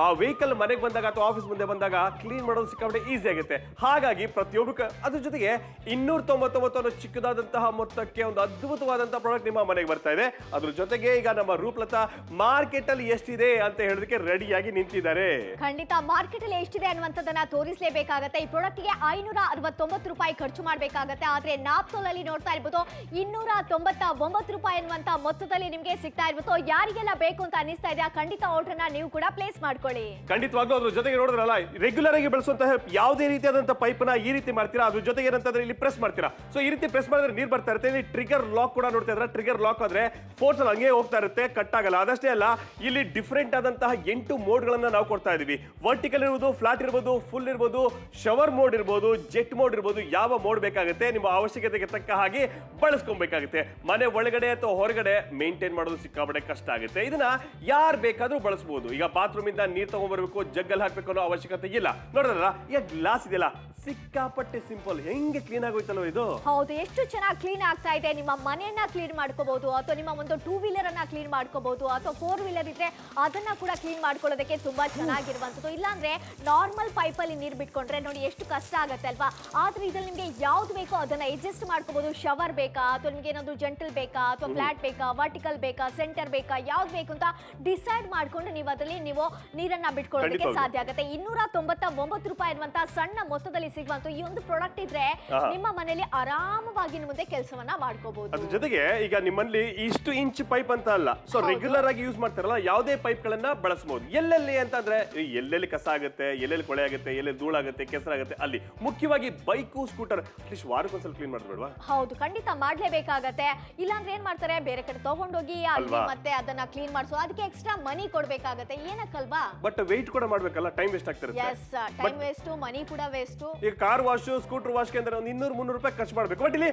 S3: ಆ ವೆಹಿಕಲ್ ಮನೆಗೆ ಬಂದಾಗ ಅಥವಾ ಆಫೀಸ್ ಮುಂದೆ ಬಂದಾಗ ಕ್ಲೀನ್ ಮಾಡೋದು ಸಿಕ್ಕಾಪಟ್ಟೆ ಈಸಿ ಆಗುತ್ತೆ. ಹಾಗಾಗಿ ಪ್ರತಿಯೊಬ್ಬರು ಅದ್ರ ಜೊತೆಗೆ 299 ಚಿಕ್ಕದಾದಂತಹ ಮೊತ್ತಕ್ಕೆ ಒಂದು ಅದ್ಭುತವಾದಂತಹ ಪ್ರಾಡಕ್ಟ್ ನಿಮ್ಮ ಮನೆಗೆ ಬರ್ತಾ ಇದೆ. ಅದ್ರ ಜೊತೆಗೆ ಈಗ ನಮ್ಮ ರೂಪಲತಾ ಮಾರ್ಕೆಟ್ ಅಲ್ಲಿ ಎಷ್ಟಿದೆ ಅಂತ ಹೇಳೋದಕ್ಕೆ ರೆಡಿಯಾಗಿ ನಿಂತಿದ್ದಾರೆ.
S2: ಖಂಡಿತ ಮಾರ್ಕೆಟ್ ಅಲ್ಲಿ ಎಷ್ಟಿದೆ ಅನ್ನುವಂಥದ್ದನ್ನ ತೋರಿಸಲೇಬೇಕಾಗತ್ತೆ. ಈ ಪ್ರಾಡಕ್ಟ್ ಗೆ 569 ರೂಪಾಯಿ ಖರ್ಚು ಮಾಡಬೇಕಾಗತ್ತೆ. ಆದ್ರೆ ನಾಪ್ತೋಲ್ ಅಲ್ಲಿ ನೋಡ್ತಾ ಇರ್ಬೋದು 299 ರೂಪಾಯಿ ಅನ್ನುವಂತ ಮೊತ್ತದಲ್ಲಿ ನಿಮ್ಗೆ ಸಿಗ್ತಾ ಇರ್ಬೋದು. ಯಾರಿಗೆಲ್ಲ ಬೇಕು ಅಂತ ಅನಿಸ್ತಾ ಇದೆ, ಖಂಡಿತ ಆರ್ಡರ್ ನ ನೀವು ಕೂಡ ಪ್ಲೇಸ್ ಮಾಡ್ಕೊಳ್ಳಿ.
S3: ಖಂಡಿತವಾಗ್ಲೂ ಅದ್ರ ಜೊತೆಗೆ ನೋಡಿದ್ರಲ್ಲ, ರೆಗ್ಯುಲರ್ ಆಗಿ ಬಳಸುವಂತಹ ಯಾವುದೇ ರೀತಿಯಾದಂತಹ ಪೈಪ್ ನ ಈ ರೀತಿ ಮಾಡ್ತೀರಾ, ಅದ್ರ ಜೊತೆಗೆ ಏನಂತಂದ್ರೆ ಇಲ್ಲಿ ಪ್ರೆಸ್ ಮಾಡ್ತೀರಾ. ಸೊ ಈ ರೀತಿ ಪ್ರೆಸ್ ಮಾಡಿದ್ರೆ ನೀರು ಬರ್ತಾ ಇರುತ್ತೆ. ಇಲ್ಲಿ ಟ್ರಿಗರ್ ಲಾಕ್ ಕೂಡ ನೋಡ್ತಾ ಇದ್ರೆ, ಟ್ರಿಗರ್ ಲಾಕ್ ಆದ್ರೆ ಫೋರ್ಸ್ ಅಲ್ಲಿ ಹಂಗೆ ಹೋಗ್ತಾ ಇರುತ್ತೆ, ಕಟ್ ಆಗಲ್ಲ. ಅದಷ್ಟೇ ಅಲ್ಲ, ಇಲ್ಲಿ ಡಿಫ್ರೆಂಟ್ ಆದಂತಹ 8 ಮೋಡ್ ಗಳನ್ನ ನಾವು ಕೊಡ್ತಾ ಇದೀವಿ. ವರ್ಟಿಕಲ್ ಇರ್ಬೋದು, ಫ್ಲಾಟ್ ಇರ್ಬೋದು, ಫುಲ್ ಇರ್ಬೋದು, ಶವರ್ ಮೋಡ್ ಇರ್ಬೋದು, ಜೆಟ್ ಮೋಡ್ ಇರ್ಬೋದು. ಯಾವ ಮೋಡ್ ಬೇಕಾಗುತ್ತೆ ನಿಮ್ಮ ಅವಶ್ಯಕತೆಗೆ ತಕ್ಕ ಹಾಗೆ ಬಳಸ್ಕೊಬೇಕಾಗುತ್ತೆ. ಮನೆ ಒಳಗಡೆ ಅಥವಾ ಹೊರಗಡೆ ಮೇಂಟೈನ್ ಮಾಡೋದು ಸಿಕ್ಕಾಪಟ್ಟೆ ಕಷ್ಟ ಆಗುತ್ತೆ. ಇದನ್ನ ಯಾರು ಬೇಕಾದ್ರೂ ಬಳಸಬಹುದು. ಈಗ ಬಾತ್ರೂಮ್ ಇಂದ ನೀರು ತಗೊಂಡ್ಬರ್ಬೇಕು, ಜಗ್ಗಲ್ ಹಾಕ್ಬೇಕು ಅನ್ನೋ ಅವಶ್ಯಕತೆ ಇಲ್ಲ. ನೋಡಿದ್ರಲ್ಲ, ಈಗ ಗ್ಲಾಸ್ ಇದೆಯಲ್ಲ, ಸಿಕ್ಕಾಪಟ್ಟೆ ಸಿಂಪಲ್, ಹೆಂಗೆ ಕ್ಲೀನ್ ಆಗೋಯ್ತಲ್ವ ಇದು.
S2: ಹೌದು, ಎಷ್ಟು ಚೆನ್ನಾಗಿ ಕ್ಲೀನ್ ಆಗ್ತಾ ಇದೆ. ನಿಮ್ಮ ಮನೆಯನ್ನ ಕ್ಲೀನ್ ಮಾಡ್ಕೋಬಹುದು, ಅಥವಾ ನಿಮ್ಮ ಒಂದು 2 ವೀಲರ್ ಅನ್ನ ಕ್ಲೀನ್ ಮಾಡ್ಕೋಬಹುದು, ಅಥವಾ 4 ವೀಲರ್ ಇದ್ರೆ ಅದನ್ನ ಕೂಡ ಕ್ಲೀನ್ ಮಾಡ್ಕೊಳ್ಳೋದಕ್ಕೆ ತುಂಬಾ ಚೆನ್ನಾಗಿರುವಂತದ್ದು. ಇಲ್ಲಾಂದ್ರೆ ನಾರ್ಮಲ್ ಪೈಪ್ ಅಲ್ಲಿ ನೀರು ಬಿಟ್ಕೊಂಡ್ರೆ ನೋಡಿ ಎಷ್ಟು ಕಷ್ಟ ಆಗುತ್ತೆ ಅಲ್ವಾ. ಆದ್ರೆ ಇದ್ರಲ್ಲಿ ನಿಮ್ಗೆ ಯಾವ್ದು ಬೇಕೋ ಅದನ್ನ ಅಡ್ಜಸ್ಟ್ ಮಾಡ್ಕೋಬಹುದು. ಶವರ್ ಬೇಕಾ, ಅಥವಾ ನಿಮ್ಗೆ ಏನಾದ್ರು ಜೆಂಟಲ್ ಬೇಕಾ, ಅಥವಾ ಫ್ಲಾಟ್ ಬೇಕಾ, ವರ್ಟಿಕಲ್ ಬೇಕಾ, ಸೆಂಟರ್ ಬೇಕಾ, ಯಾವ್ದು ಬೇಕು ಅಂತ ಡಿಸೈಡ್ ಮಾಡ್ಕೊಂಡು ನೀವು ಅದರಲ್ಲಿ ನೀವು ನೀರನ್ನ ಬಿಟ್ಕೊಳ್ಳೋದಕ್ಕೆ ಸಾಧ್ಯ ಆಗುತ್ತೆ. 299 ರೂಪಾಯಿ ಅನ್ನುವಂತ ಸಣ್ಣ ಮೊತ್ತದಲ್ಲಿ ಸಿಗುವಂತ ಈ ಒಂದು ಪ್ರಾಡಕ್ಟ್ ಇದ್ರೆ ನಿಮ್ಮ ಮನೆಯಲ್ಲಿ ಆರಾಮವಾಗಿ ಮುಂದೆ ಕೆಲಸವನ್ನ ಮಾಡ್ಕೋಬಹುದು.
S3: ಅದ್ರ ಜೊತೆಗೆ ಈಗ ನಿಮ್ಮಲ್ಲಿ ಇಷ್ಟು ಇಂಚ್ ಪೈಪ್ ಅಂತ ಅಲ್ಲ, ಸೊ ರೆಗ್ಯುಲರ್ ಆಗಿ ಯೂಸ್ ಮಾಡ್ತಾರಲ್ಲ, ಯಾವುದೇ ಪೈಪ್ ಗಳನ್ನ ಬಳಸಬಹುದು. ಎಲ್ಲೆಲ್ಲಿ ಅಂತಂದ್ರೆ ಎಲ್ಲೆಲ್ಲಿ ಕಸ ಆಗುತ್ತೆ, ಎಲ್ಲೆಲ್ಲಿ ಕೊಳೆ ಆಗುತ್ತೆ, ಎಲ್ಲೆಲ್ಲಿ ಧೂಳಾಗುತ್ತೆ, ಕೆಸರಾಗುತ್ತೆ, ಅಲ್ಲಿ ಮುಖ್ಯವಾಗಿ ಬೈಕು, ಸ್ಕೂಟರ್ ಅಟ್ಲೀಸ್ಟ್ ವಾರಕ್ಕೊಂದ್ಸಲ ಕ್ಲೀನ್ ಮಾಡ್ಬೇಡವಾ?
S2: ಹೌದು, ಖಂಡಿತ ಮಾಡ್ಲೇಬೇಕಾಗತ್ತೆ. ಇಲ್ಲಾಂದ್ರೆ ಏನ್ ಮಾಡ್ತಾರೆ, ಬೇರೆ ಕಡೆ ತಗೊಂಡೋಗಿ ಅಲ್ಲಿ ಮತ್ತೆ ಅದನ್ನ ಕ್ಲೀನ್ ಮಾಡಿಸೋ ಅದಕ್ಕೆ ಎಕ್ಸ್ಟ್ರಾ ಮನಿ ಕೊಡ್ಬೇಕಾಗತ್ತೆ. ಏನಕ್ಕಲ್ವಾ?
S3: ಬಟ್ ವೆಯ್ಟ್ ಕೂಡ ಮಾಡ್ಬೇಕಲ್ಲ, ಟೈಮ್ ವೇಸ್ಟ್ ಆಗ್ತಿರುತ್ತೆ.
S2: ಎಸ್, ಟೈಮ್ ವೇಸ್ಟ್, ಮನಿ ಕೂಡ ವೇಸ್ಟ್.
S3: ಈಗ ಕಾರ್ ವಾಶ್, ಸ್ಕೂಟರ್ ವಾಶ್ಗೆ ಅಂದ್ರೆ ಒಂದು 200-300 ರೂಪಾಯಿ ಖರ್ಚು ಮಾಡ್ಬೇಕು. ಬಟ್ ಇಲ್ಲಿ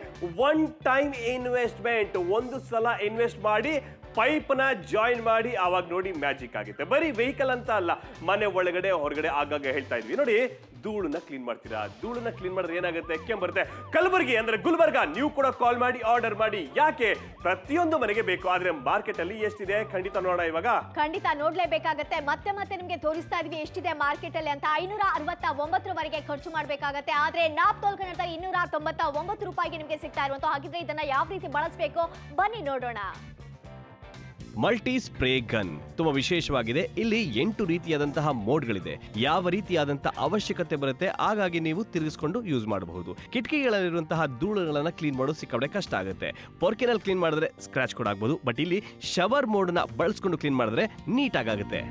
S3: ಒನ್ ಟೈಮ್ ಇನ್ವೆಸ್ಟ್ಮೆಂಟ್, ಒಂದು ಸಲ ಇನ್ವೆಸ್ಟ್ ಮಾಡಿ ಪೈಪ್ ನ ಜಾಯಿನ್ ಮಾಡಿ ಆವಾಗ ನೋಡಿ ಮ್ಯಾಜಿಕ್ ಆಗುತ್ತೆ. ಬರೀ ವೆಹಿಕಲ್ ಅಂತ ಅಲ್ಲ, ಮನೆ ಒಳಗಡೆ ಹೊರಗಡೆ ಆಗಾಗ ಹೇಳ್ತಾ ಇದ್ವಿ ನೋಡಿ, ಧೂಳನ್ನ ಕ್ಲೀನ್ ಮಾಡ್ತೀರಾ, ಧೂಳನ್ನ ಕ್ಲೀನ್ ಮಾಡಿದ್ರೆ ಏನಾಗುತ್ತೆ, ಕೆಮ್ಮು ಬರುತ್ತೆ. ಕಲಬುರಗಿ ಅಂದ್ರೆ ಗುಲ್ಬರ್ಗ, ನೀವು ಕೂಡ ಕಾಲ್ ಮಾಡಿ ಆರ್ಡರ್ ಮಾಡಿ. ಯಾಕೆ ಪ್ರತಿಯೊಂದು ಮನೆಗೆ ಬೇಕು, ಆದ್ರೆ ಮಾರ್ಕೆಟ್ ಅಲ್ಲಿ ಎಷ್ಟಿದೆ ಖಂಡಿತ ನೋಡೋಣ ಇವಾಗ.
S2: ಖಂಡಿತ ನೋಡ್ಲೇಬೇಕಾಗತ್ತೆ. ಮತ್ತೆ ಮತ್ತೆ ನಿಮ್ಗೆ ತೋರಿಸ್ತಾ ಇದೀವಿ ಎಷ್ಟಿದೆ ಮಾರ್ಕೆಟ್ ಅಲ್ಲಿ ಅಂತ. 569 ಖರ್ಚು ಮಾಡ್ಬೇಕಾಗತ್ತೆ, ಆದ್ರೆ ನಾಪ್ತೋಲ್ ಕನ್ನಡದಲ್ಲಿ 299 ರೂಪಾಯಿಗೆ ನಿಮ್ಗೆ ಸಿಗ್ತಾ ಇರುವಂತ. ಹಾಗಿದ್ರೆ ಇದನ್ನ ಯಾವ ರೀತಿ ಬಳಸಬೇಕು ಬನ್ನಿ ನೋಡೋಣ.
S1: ಮಲ್ಟಿ ಸ್ಪ್ರೇ ಗನ್ ತುಂಬಾ ವಿಶೇಷವಾಗಿದೆ. ಇಲ್ಲಿ 8 ರೀತಿಯಾದಂತಹ ಮೋಡ್ಗಳಿದೆ. ಯಾವ ರೀತಿಯಾದಂತಹ ಅವಶ್ಯಕತೆ ಬರುತ್ತೆ ಹಾಗಾಗಿ ನೀವು ತಿರುಗಿಸ್ಕೊಂಡು ಯೂಸ್ ಮಾಡಬಹುದು. ಕಿಟಕಿಗಳಲ್ಲಿರುವಂತಹ ಧೂಳುಗಳನ್ನ ಕ್ಲೀನ್ ಮಾಡೋದು ಸಿಕ್ಕಾಪಟ್ಟೆ ಕಷ್ಟ ಆಗುತ್ತೆ. ಪೊರ್ಕಿನಲ್ಲಿ ಕ್ಲೀನ್ ಮಾಡಿದ್ರೆ ಸ್ಕ್ರಾಚ್ ಕೂಡ ಆಗ್ಬೋದು, ಬಟ್ ಇಲ್ಲಿ ಶವರ್ ಮೋಡ್ನ ಬಳಸ್ಕೊಂಡು ಕ್ಲೀನ್ ಮಾಡಿದ್ರೆ ನೀಟಾಗಿ ಆಗುತ್ತೆ.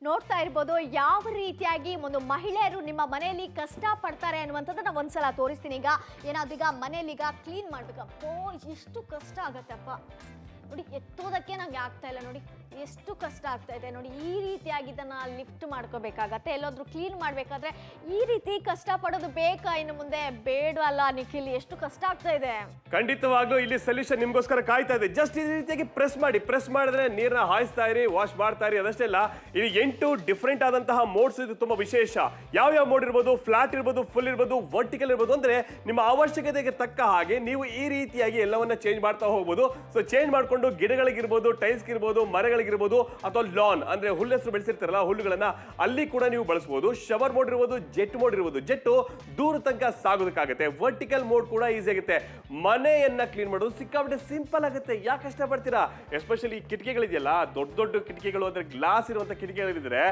S2: ನೋಡ್ತಾ ಇರ್ಬೋದು ಯಾವ ರೀತಿಯಾಗಿ ಒಂದು ಮಹಿಳೆಯರು ನಿಮ್ಮ ಮನೆಯಲ್ಲಿ ಕಷ್ಟ ಪಡ್ತಾರೆ ಅನ್ನುವಂಥದ್ದನ್ನ ಒಂದ್ಸಲ ತೋರಿಸ್ತೀನಿ. ಈಗ ಏನಾದ್ರು ಈಗ ಮನೇಲಿ ಈಗ ಕ್ಲೀನ್ ಮಾಡ್ಬೇಕಪ್ಪ, ಎಷ್ಟು ಕಷ್ಟ ಆಗತ್ತಪ್ಪ ನೋಡಿ, ಎತ್ತೋದಕ್ಕೆ ನಂಗೆ ಆಗ್ತಾ ಇಲ್ಲ ನೋಡಿ, ಎಷ್ಟು ಕಷ್ಟ ಆಗ್ತಾ ಇದೆ ನೋಡಿ. ಈ ರೀತಿಯಾಗಿ ಇದನ್ನ ಲಿಫ್ಟ್ ಮಾಡ್ಕೋಬೇಕಾಗತ್ತೆ. ಎಲ್ಲಾದ್ರೂ ಕ್ಲೀನ್ ಮಾಡ್ಬೇಕಾದ್ರೆ ಈ ರೀತಿ ಕಷ್ಟ ಪಡೋದು ಬೇಕಾ ಇನ್ನು ಮುಂದೆ? ಬೇಡವಲ್ಲ ನಿಖಿಲ್, ಎಷ್ಟು ಕಷ್ಟ ಆಗ್ತಾ ಇದೆ.
S3: ಖಂಡಿತವಾಗ್ಲೂ ಇಲ್ಲಿ ಸೊಲ್ಯೂಷನ್ ನಿಮ್ಗೋಸ್ಕರ ಕಾಯ್ತಾ ಇದೆ. ಜಸ್ಟ್ ಈ ರೀತಿಯಾಗಿ ಪ್ರೆಸ್ ಮಾಡಿದ್ರೆ ನೀರನ್ನ ಹಾಯಿಸ್ತಾ ಇರಿ, ವಾಶ್ ಮಾಡ್ತಾ ಇರಿ. ಅದಷ್ಟೇ ಅಲ್ಲ, ಇಲ್ಲಿ 8 ಡಿಫ್ರೆಂಟ್ ಆದಂತಹ ಮೋಡ್ಸ್ ಇದು ತುಂಬಾ ವಿಶೇಷ. ಯಾವ ಮೋಡ್ ಇರ್ಬೋದು, ಫ್ಲಾಟ್ ಇರ್ಬೋದು, ಫುಲ್ ಇರ್ಬೋದು, ವರ್ಟಿಕಲ್ ಇರ್ಬೋದು. ಅಂದ್ರೆ ನಿಮ್ಮ ಅವಶ್ಯಕತೆಗೆ ತಕ್ಕ ಹಾಗೆ ನೀವು ಈ ರೀತಿಯಾಗಿ ಎಲ್ಲವನ್ನ ಚೇಂಜ್ ಮಾಡ್ತಾ ಹೋಗ್ಬೋದು. ಸೊ ಚೇಂಜ್ ಮಾಡ್ಕೊಂಡು ಗಿಡಗಳಿಗಿರ್ಬೋದು, ಟೈಲ್ಸ್ ಇರ್ಬೋದು, ಮರಗಳಿಗಿರ್ಬೋದು, ಅಥವಾ ಲಾನ್ ಅಂದ್ರೆ ಹುಲ್ಲೆಸರು ಬೆಳೆಸಿರ್ತಾರಲ್ಲ ಹುಲ್ಲುಗಳನ್ನ ಅಲ್ಲಿ ಕೂಡ ನೀವು ಬಳಸಬಹುದು. ಶವರ್ ಮೋಡ್ ಇರ್ಬೋದು, ಜೆಟ್ ಮೋಡ್ ಇರ್ಬೋದು. ಜೆಟ್ ದೂರ ತನಕ ಸಾಗೋದಕ್ಕಾಗುತ್ತೆ. ವರ್ಟಿಕಲ್ ಮೋಡ್ ಕೂಡ ಈಸಿ ಆಗುತ್ತೆ. ಮನೆಯನ್ನ ಕ್ಲೀನ್ ಮಾಡೋದು ಸಿಕ್ಕಾಪಟ್ಟೆ ಸಿಂಪಲ್ ಆಗುತ್ತೆ. ಯಾಕೆ ಕಷ್ಟಪಡ್ತೀರಾ? ಎಸ್ಪೆಷಲಿ ಕಿಟಕಿಗಳಿದೆಯಲ್ಲ, ದೊಡ್ಡ ದೊಡ್ಡ ಕಿಟಕಿಗಳು ಅಂದ್ರೆ ಗ್ಲಾಸ್ ಇರುವಂತ ಕಿಟಕಿಗಳಿದ್ರೆ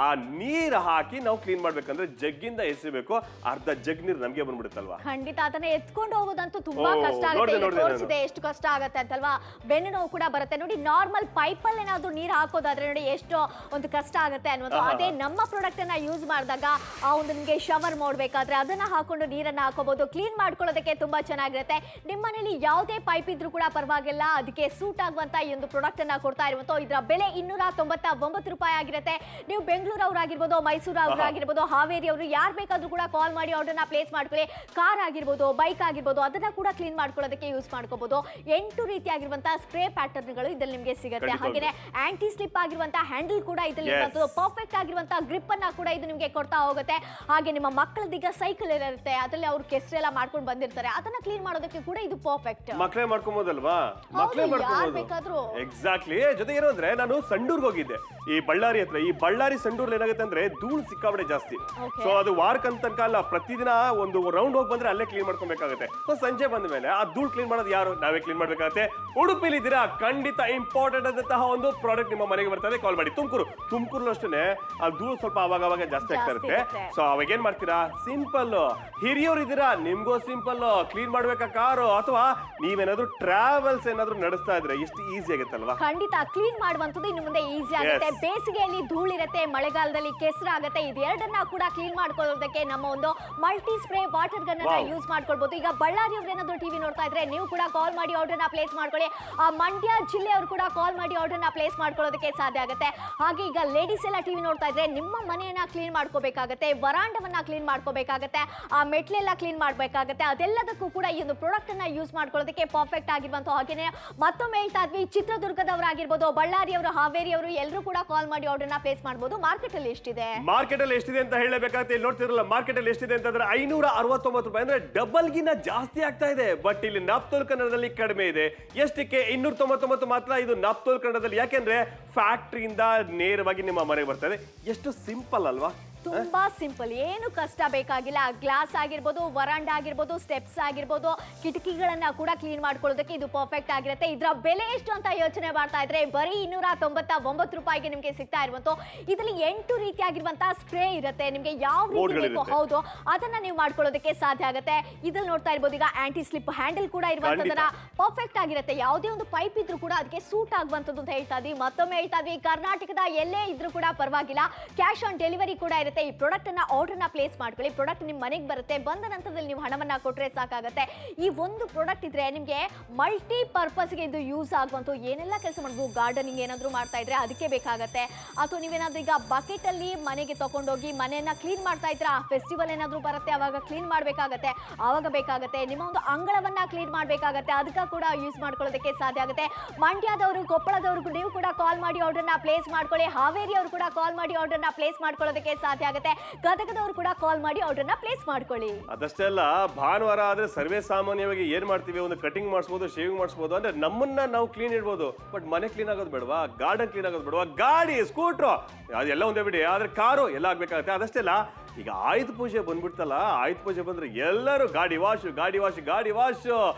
S3: ಆ ನೀರು ಹಾಕಿ ನಾವು ಕ್ಲೀನ್ ಮಾಡ್ಬೇಕಂದ್ರೆ ಜಗ್ಗಿಂದ ಎಸಿಬೇಕು. ಅರ್ಧ ಜಗ್ ನೀರು ನಮಗೆ ಬಂದ್ಬಿಡುತ್ತಲ್ವಾ?
S2: ಖಂಡಿತ ಅದನ್ನ ಎತ್ಕೊಂಡು ಹೋಗೋದಂತೂ ತುಂಬಾ ಕಷ್ಟ ಆಗುತ್ತೆ. ತೋರಿಸಿದೆ ಎಷ್ಟು ಕಷ್ಟ ಆಗುತ್ತೆ ಅಂತಲ್ವಾ. ಬೆನ್ನು ನೋವು ಕೂಡ ಬರುತ್ತೆ ನೋಡಿ. ನಾರ್ಮಲ್ ಪೈಪ್ ಅಲ್ಲಿ ಏನಾದ್ರು ನೀರು ಹಾಕೋದಾದ್ರೆ ನೋಡಿ ಎಷ್ಟು ಒಂದು ಕಷ್ಟ ಆಗುತ್ತೆ ಅನ್ನೋದು. ಅದೇ ನಮ್ಮ ಪ್ರಾಡಕ್ಟ್ ಅನ್ನ ಯೂಸ್ ಮಾಡಿದಾಗ ಆ ಒಂದು ನಿಮಗೆ ಶವರ್ ಮಾಡಬೇಕಾದ್ರೆ ಅದನ್ನ ಹಾಕೊಂಡು ನೀರನ್ನ ಹಾಕೋಬಹುದು. ಕ್ಲೀನ್ ಮಾಡ್ಕೊಳ್ಳೋದಕ್ಕೆ ತುಂಬಾ ಚೆನ್ನಾಗಿರುತ್ತೆ. ನಿಮ್ಮ ಮನೇಲಿ ಯಾವುದೇ ಪೈಪ್ ಇದ್ರೂ ಕೂಡ ಪರವಾಗಿಲ್ಲ, ಅದಕ್ಕೆ ಸೂಟ್ ಆಗುವಂತ ಈ ಒಂದು ಪ್ರಾಡಕ್ಟ್ ಅನ್ನ ಕೊಡ್ತಾ ಇರುವಂತ. ಇದರ ಬೆಲೆ 299 ರೂಪಾಯಿ ಆಗಿರುತ್ತೆ. ನೀವು ಬೆಂಗಳೂರು ಅವರಾಗಿರ್ಬೋದು, ಮೈಸೂರು ಅವರಾಗಿರ್ಬೋದು, ಹಾವೇರಿ ಅವರು ಯಾರು ಬೇಕಾದ್ರೂ ಕೂಡ ಕಾಲ್ ಮಾಡಿ ಆರ್ಡರ್ನ ಪ್ಲೇಸ್ ಮಾಡ್ಕೊಳ್ಳಿ. ಕಾರ್ ಆಗಿರ್ಬೋದು, ಬೈಕ್ ಆಗಿರ್ಬೋದು, ಅದನ್ನ ಕೂಡ ಕ್ಲೀನ್ ಮಾಡ್ಕೊಳ್ಳೋದಕ್ಕೆ ಯೂಸ್ ಮಾಡ್ಕೋಬಹುದು. 8 ರೀತಿಯಾಗಿರುವಂತಹ ಸ್ಪ್ರೇ ಪ್ಯಾಟರ್ನ್ಗಳು ಇದರಲ್ಲಿ ನಿಮಗೆ ಸಿಗುತ್ತೆ. ಹಾಗೆ ಆಂಟಿ ಸ್ಲಿಪ್ ಆಗಿರುವಂತಹ ಹ್ಯಾಂಡಲ್ ಕೂಡ ಇದರಲ್ಲಿ ಪರ್ಫೆಕ್ಟ್ ಆಗಿರುವಂತಹ ಗ್ರಿಪ್ ಅನ್ನ ಕೂಡ ಇದು ನಿಮಗೆ ಕೊಡ್ತಾ ಹೋಗುತ್ತೆ. ಹಾಗೆ ನಿಮ್ಮ ಮಕ್ಕಳದೀಗ ಸೈಕಲ್ ಇರುತ್ತೆ, ಅದರಲ್ಲಿ ಅವ್ರು ಕೆಸರೆಲ್ಲ ಮಾಡ್ಕೊಂಡು ಬಂದಿರ್ತಾರೆ, ಅದನ್ನ ಕ್ಲೀನ್ ಮಾಡೋದಕ್ಕೆ ಕೂಡ ಇದು ಪರ್ಫೆಕ್ಟ್.
S3: ಮಕ್ಕಳೇ ಮಾಡ್ಕೊಬೋದಲ್ವಾ? ಮಕ್ಕಳೇ ಮಾಡ್ಕೊಬೋದು. ಎಕ್ಸಾಕ್ಟ್ಲಿ. ಜೊತೆಗೆ ಏನು ಅಂದ್ರೆ, ನಾನು ಸಂಡೂರ್ಗೆ ಹೋಗಿದ್ದೆ, ಈ ಬಳ್ಳಾರಿ ಹತ್ರ. ಈ ಬಳ್ಳಾರಿ ಸಂಡೂರ್ ಏನಾಗುತ್ತೆ ಅಂದ್ರೆ ಧೂಳು ಸಿಕ್ಕಾಬಡೆ ಜಾಸ್ತಿ. ಸೊ ಅದು ವಾರಕ್ಕಂತ ತನಕ ಅಲ್ಲ, ಪ್ರತಿದಿನ ಒಂದು ರೌಂಡ್ ಹೋಗಿ ಬಂದ್ರೆ ಅಲ್ಲೇ ಕ್ಲೀನ್ ಮಾಡ್ಕೊಬೇಕಾಗುತ್ತೆ. ಸೊ ಸಂಜೆ ಬಂದ ಮೇಲೆ ಆ ಧೂಳು ಕ್ಲೀನ್ ಮಾಡೋದು ಯಾರು? ನಾವೇ ಕ್ಲೀನ್ ಮಾಡ್ಬೇಕಾಗುತ್ತೆ. ಉಡುಪಿಲಿ ಇದ್ದೀರಾ, ಖಂಡಿತ ಇಂಪಾರ್ಟೆಂಟ್ ಆದಂತಹ ಒಂದು ಪ್ರಾಡಕ್ಟ್ ನಿಮ್ಮ ಮನೆಗೆ ಬರ್ತದೆ. ಕಾಲ್ ಮಾಡಿ. ತುಮಕೂರು ಅಷ್ಟೇ ಆ ಧೂಳು ಸ್ವಲ್ಪ ಅವಾಗ ಜಾಸ್ತಿ ಆಗ್ತಾ ಇರುತ್ತೆ. ಸೊ ಅವಾಗ ಏನ್ ಮಾಡ್ತೀರಾ? ಸಿಂಪಲ್. ಹಿರಿಯವರು ಇದ್ದೀರಾ, ನಿಮ್ಗೂ ಸಿಂಪಲ್. ಕ್ಲೀನ್ ಮಾಡ್ಬೇಕಾ ಕಾರು, ಅಥವಾ ನೀವೇನಾದ್ರೂ ಟ್ರಾವೆಲ್ಸ್ ಏನಾದ್ರೂ ನಡೆಸ್ತಾ ಇದ್ರೆ ಎಷ್ಟು ಈಸಿ ಆಗುತ್ತಲ್ವಾ?
S2: ಖಂಡಿತ ಕ್ಲೀನ್ ಮಾಡುವಂತದ್ದು ಇನ್ನು ಮುಂದೆ ಈಸಿ ಆಗುತ್ತೆ. ಬೇಸಿಗೆಯಲ್ಲಿ ಧೂಳಿರುತ್ತೆ, ಮಳೆಗಾಲದಲ್ಲಿ ಕೆಸರಾಗುತ್ತೆ. ಇದೆರಡನ್ನ ಕೂಡ ಕ್ಲೀನ್ ಮಾಡ್ಕೊಳ್ಳೋದಕ್ಕೆ ನಮ್ಮ ಒಂದು ಮಲ್ಟಿ ಸ್ಪ್ರೇ ವಾಟರ್ ಗನ್ ಅನ್ನ ಯೂಸ್ ಮಾಡ್ಕೊಳ್ಬಹುದು. ಈಗ ಬಳ್ಳಾರಿ ಅವ್ರು ಏನಾದ್ರು ಟಿವಿ ನೋಡ್ತಾ ಇದ್ರೆ ನೀವು ಕೂಡ ಕಾಲ್ ಮಾಡಿ ಆರ್ಡರ್ನ ಪ್ಲೇಸ್ ಮಾಡ್ಕೊಳ್ಳಿ. ಆ ಮಂಡ್ಯ ಜಿಲ್ಲೆಯವರು ಕೂಡ ಕಾಲ್ ಮಾಡಿ ಆರ್ಡರ್ನ ಪ್ಲೇಸ್ ಮಾಡ್ಕೊಳ್ಳೋದಕ್ಕೆ ಸಾಧ್ಯ ಆಗುತ್ತೆ. ಹಾಗೆ ಈಗ ಲೇಡೀಸ್ ಎಲ್ಲ ಟಿವಿ ನೋಡ್ತಾ ಇದ್ರೆ ನಿಮ್ಮ ಮನೆಯನ್ನ ಕ್ಲೀನ್ ಮಾಡ್ಕೋಬೇಕಾಗತ್ತೆ, ವರಾಂಡವನ್ನ ಕ್ಲೀನ್ ಮಾಡ್ಕೋಬೇಕಾಗತ್ತೆ, ಆ ಮೆಟ್ಲೆಲ್ಲ ಕ್ಲೀನ್ ಮಾಡ್ಬೇಕಾಗತ್ತೆ. ಅದೆಲ್ಲದಕ್ಕೂ ಕೂಡ ಈ ಒಂದು ಪ್ರಾಡಕ್ಟ್ ಅನ್ನ ಯೂಸ್ ಮಾಡ್ಕೊಳ್ಳೋದಕ್ಕೆ ಪರ್ಫೆಕ್ಟ್ ಆಗಿರುವಂತ. ಹಾಗೇನೆ ಮತ್ತೊಮ್ಮೆ ಹೇಳ್ತಾ ಇದ್ವಿ, ಚಿತ್ರದುರ್ಗದವರಾಗಿರ್ಬೋದು, ಬಳ್ಳಾರಿಯವರು, ಹಾವೇರಿಯವರು ಎಲ್ಲರೂ ಕೂಡ ಕಾಲ್ ಮಾಡಿ ಆರ್ಡರ್ನ ಪ್ಲೇಸ್ ಮಾಡಬಹುದು. ಮಾರ್ಕೆಟ್ ಅಲ್ಲಿ ಎಷ್ಟಿದೆ
S3: ಅಂತ ಹೇಳಬೇಕಾಗುತ್ತೆ. ಇಲ್ಲಿ ನೋಡ್ತಿರಲ್ಲ, ಮಾರ್ಕೆಟ್ ಅಲ್ಲಿ ಎಷ್ಟಿದೆ ಅಂತಂದ್ರೆ 569 ರೂಪಾಯಿ, ಅಂದ್ರೆ ಡಬಲ್ ಗಿನ ಜಾಸ್ತಿ ಆಗ್ತಾ ಇದೆ. ಬಟ್ ಇಲ್ಲಿ ನಾಪ್ತೋಲ್ ಕನ್ನಡದಲ್ಲಿ ಕಡಿಮೆ ಇದೆ. ಎಷ್ಟಕ್ಕೆ? 299 ಮಾತ್ರ. ಇದು ನಾಪ್ತೋಲ್ ಕನ್ನಡದಲ್ಲಿ. ಯಾಕೆಂದ್ರೆ ಫ್ಯಾಕ್ಟರಿಯಿಂದ ನೇರವಾಗಿ ನಿಮ್ಮ ಮನೆಗೆ ಬರ್ತದೆ. ಎಷ್ಟು ಸಿಂಪಲ್ ಅಲ್ವಾ?
S2: ತುಂಬಾ ಸಿಂಪಲ್, ಏನು ಕಷ್ಟ ಬೇಕಾಗಿಲ್ಲ. ಗ್ಲಾಸ್ ಆಗಿರ್ಬೋದು, ವರಾಂಡ ಆಗಿರ್ಬೋದು, ಸ್ಟೆಪ್ಸ್ ಆಗಿರ್ಬೋದು, ಕಿಟಕಿಗಳನ್ನ ಕೂಡ ಕ್ಲೀನ್ ಮಾಡ್ಕೊಳ್ಳೋದಕ್ಕೆ ಇದು ಪರ್ಫೆಕ್ಟ್ ಆಗಿರುತ್ತೆ. ಇದರ ಬೆಲೆ ಎಷ್ಟು ಅಂತ ಯೋಚನೆ ಮಾಡ್ತಾ ಇದ್ರೆ ಬರೀ 299 ರೂಪಾಯಿಗೆ ನಿಮಗೆ ಸಿಗ್ತಾ ಇರುವಂತ. ಇದರಲ್ಲಿ 8 ರೀತಿಯಾಗಿರುವಂತಹ ಸ್ಪ್ರೇ ಇರುತ್ತೆ. ನಿಮಗೆ ಯಾವ ರೀತಿ ಬೇಕು ಹೌದು ಅದನ್ನ ನೀವು ಮಾಡ್ಕೊಳ್ಳೋದಕ್ಕೆ ಸಾಧ್ಯ ಆಗುತ್ತೆ. ಇದ್ರಲ್ಲಿ ನೋಡ್ತಾ ಇರ್ಬೋದು, ಈಗ ಆಂಟಿ ಸ್ಲಿಪ್ ಹ್ಯಾಂಡಲ್ ಕೂಡ ಇರುವಂತದನ್ನ ಪರ್ಫೆಕ್ಟ್ ಆಗಿರುತ್ತೆ. ಯಾವುದೇ ಒಂದು ಪೈಪ್ ಇದ್ರೂ ಕೂಡ ಅದಕ್ಕೆ ಸೂಟ್ ಆಗುವಂತದ್ದು ಅಂತ ಹೇಳ್ತಾ ಇದ್ವಿ. ಮತ್ತೊಮ್ಮೆ ಹೇಳ್ತಾ ಇದ್ವಿ, ಕರ್ನಾಟಕದ ಎಲ್ಲೇ ಇದ್ರೂ ಕೂಡ ಪರವಾಗಿಲ್ಲ, ಕ್ಯಾಶ್ ಆನ್ ಡೆಲಿವರಿ ಕೂಡ ಇರುತ್ತೆ. ಇರುತ್ತೆ. ಈ ಪ್ರಾಡಕ್ಟ್ ಅನ್ನ ಆರ್ಡರ್ನ ಪ್ಲೇಸ್ ಮಾಡ್ಕೊಳ್ಳಿ. ಪ್ರಾಡಕ್ಟ್ ನಿಮ್ಮ ಮನೆಗೆ ಬರುತ್ತೆ. ಬಂದ ನಂತರದಲ್ಲಿ ನೀವು ಹಣವನ್ನ ಕೊಟ್ಟರೆ ಸಾಕಾಗುತ್ತೆ. ಈ ಒಂದು ಪ್ರಾಡಕ್ಟ್ ಇದ್ರೆ ನಿಮಗೆ ಮಲ್ಟಿ ಪರ್ಪಸ್ಗೆ ಇದು ಯೂಸ್ ಆಗುವಂತ ಏನೆಲ್ಲ ಕೆಲಸ ಮಾಡ್ಬೋದು. ಗಾರ್ಡನಿಂಗ್ ಏನಾದರೂ ಮಾಡ್ತಾ ಇದ್ರೆ ಅದಕ್ಕೆ ಬೇಕಾಗುತ್ತೆ. ಅಥವಾ ನೀವೇನಾದ್ರೂ ಈಗ ಬಕೆಟ್ ಅಲ್ಲಿ ಮನೆಗೆ ತಗೊಂಡೋಗಿ ಮನೆಯನ್ನ ಕ್ಲೀನ್ ಮಾಡ್ತಾ ಇದ್ರೆ, ಫೆಸ್ಟಿವಲ್ ಏನಾದರೂ ಬರುತ್ತೆ ಅವಾಗ ಕ್ಲೀನ್ ಮಾಡಬೇಕಾಗತ್ತೆ, ಆವಾಗ ಬೇಕಾಗುತ್ತೆ. ನಿಮ್ಮ ಒಂದು ಅಂಗಳವನ್ನ ಕ್ಲೀನ್ ಮಾಡಬೇಕಾಗತ್ತೆ, ಅದಕ್ಕೆ ಕೂಡ ಯೂಸ್ ಮಾಡ್ಕೊಳ್ಳೋದಕ್ಕೆ ಸಾಧ್ಯ ಆಗುತ್ತೆ. ಮಂಡ್ಯದವರು, ಕೊಪ್ಪಳದವ್ರಿಗೂ ನೀವು ಕೂಡ ಕಾಲ್ ಮಾಡಿ ಆರ್ಡರ್ನ ಪ್ಲೇಸ್ ಮಾಡ್ಕೊಳ್ಳಿ. ಹಾವೇರಿ ಅವರು ಕೂಡ ಕಾಲ್ ಮಾಡಿ ಆರ್ಡರ್ನ ಪ್ಲೇಸ್ ಮಾಡ್ಕೊಳ್ಳೋದಕ್ಕೆ ಸಾಧ್ಯ ಆಗುತ್ತೆ. ಗದಗದವರು ಕೂಡ ಕಾಲ್ ಮಾಡಿ ಆರ್ಡರ್ನ ಪ್ಲೇಸ್ ಮಾಡ್ಕೊಳ್ಳಿ.
S3: ಅದಷ್ಟೇ ಅಲ್ಲ, ಭಾನುವಾರ ಆದ್ರೆ ಸರ್ವೇ ಸಾಮಾನ್ಯವಾಗಿ ಏನ್ ಮಾಡ್ತೀವಿ, ಒಂದು ಕಟಿಂಗ್ ಮಾಡಿಸ್ಬೋದು, ಶೇವಿಂಗ್ ಮಾಡಿಸ್ಬೋದು, ಅಂದ್ರೆ ನಮ್ಮನ್ನ ನಾವು ಕ್ಲೀನ್ ಇಡ್ಬೋದು. ಬಟ್ ಮನೆ ಕ್ಲೀನ್ ಆಗೋದು ಬೇಡವಾ, ಗಾರ್ಡನ್ ಕ್ಲೀನ್ ಆಗೋದು ಬೇಡವಾ, ಗಾಡಿ, ಸ್ಕೂಟ್ರು ಅದೆಲ್ಲ ಒಂದೇ ಬಿಡಿ, ಆದ್ರೆ ಕಾರು ಎಲ್ಲ ಆಗ್ಬೇಕಾಗತ್ತೆ. ಅದಷ್ಟೇ ಅಲ್ಲ, ಈಗ ಆಯುಧ ಪೂಜೆ ಬಂದ್ಬಿಡ್ತಲ್ಲ, ಆಯುಧ ಪೂಜೆ ಬಂದ್ರೆ ಎಲ್ಲರೂ ಗಾಡಿ ವಾಶ್, ಗಾಡಿ ವಾಶ್, ಗಾಡಿ ವಾಶ್.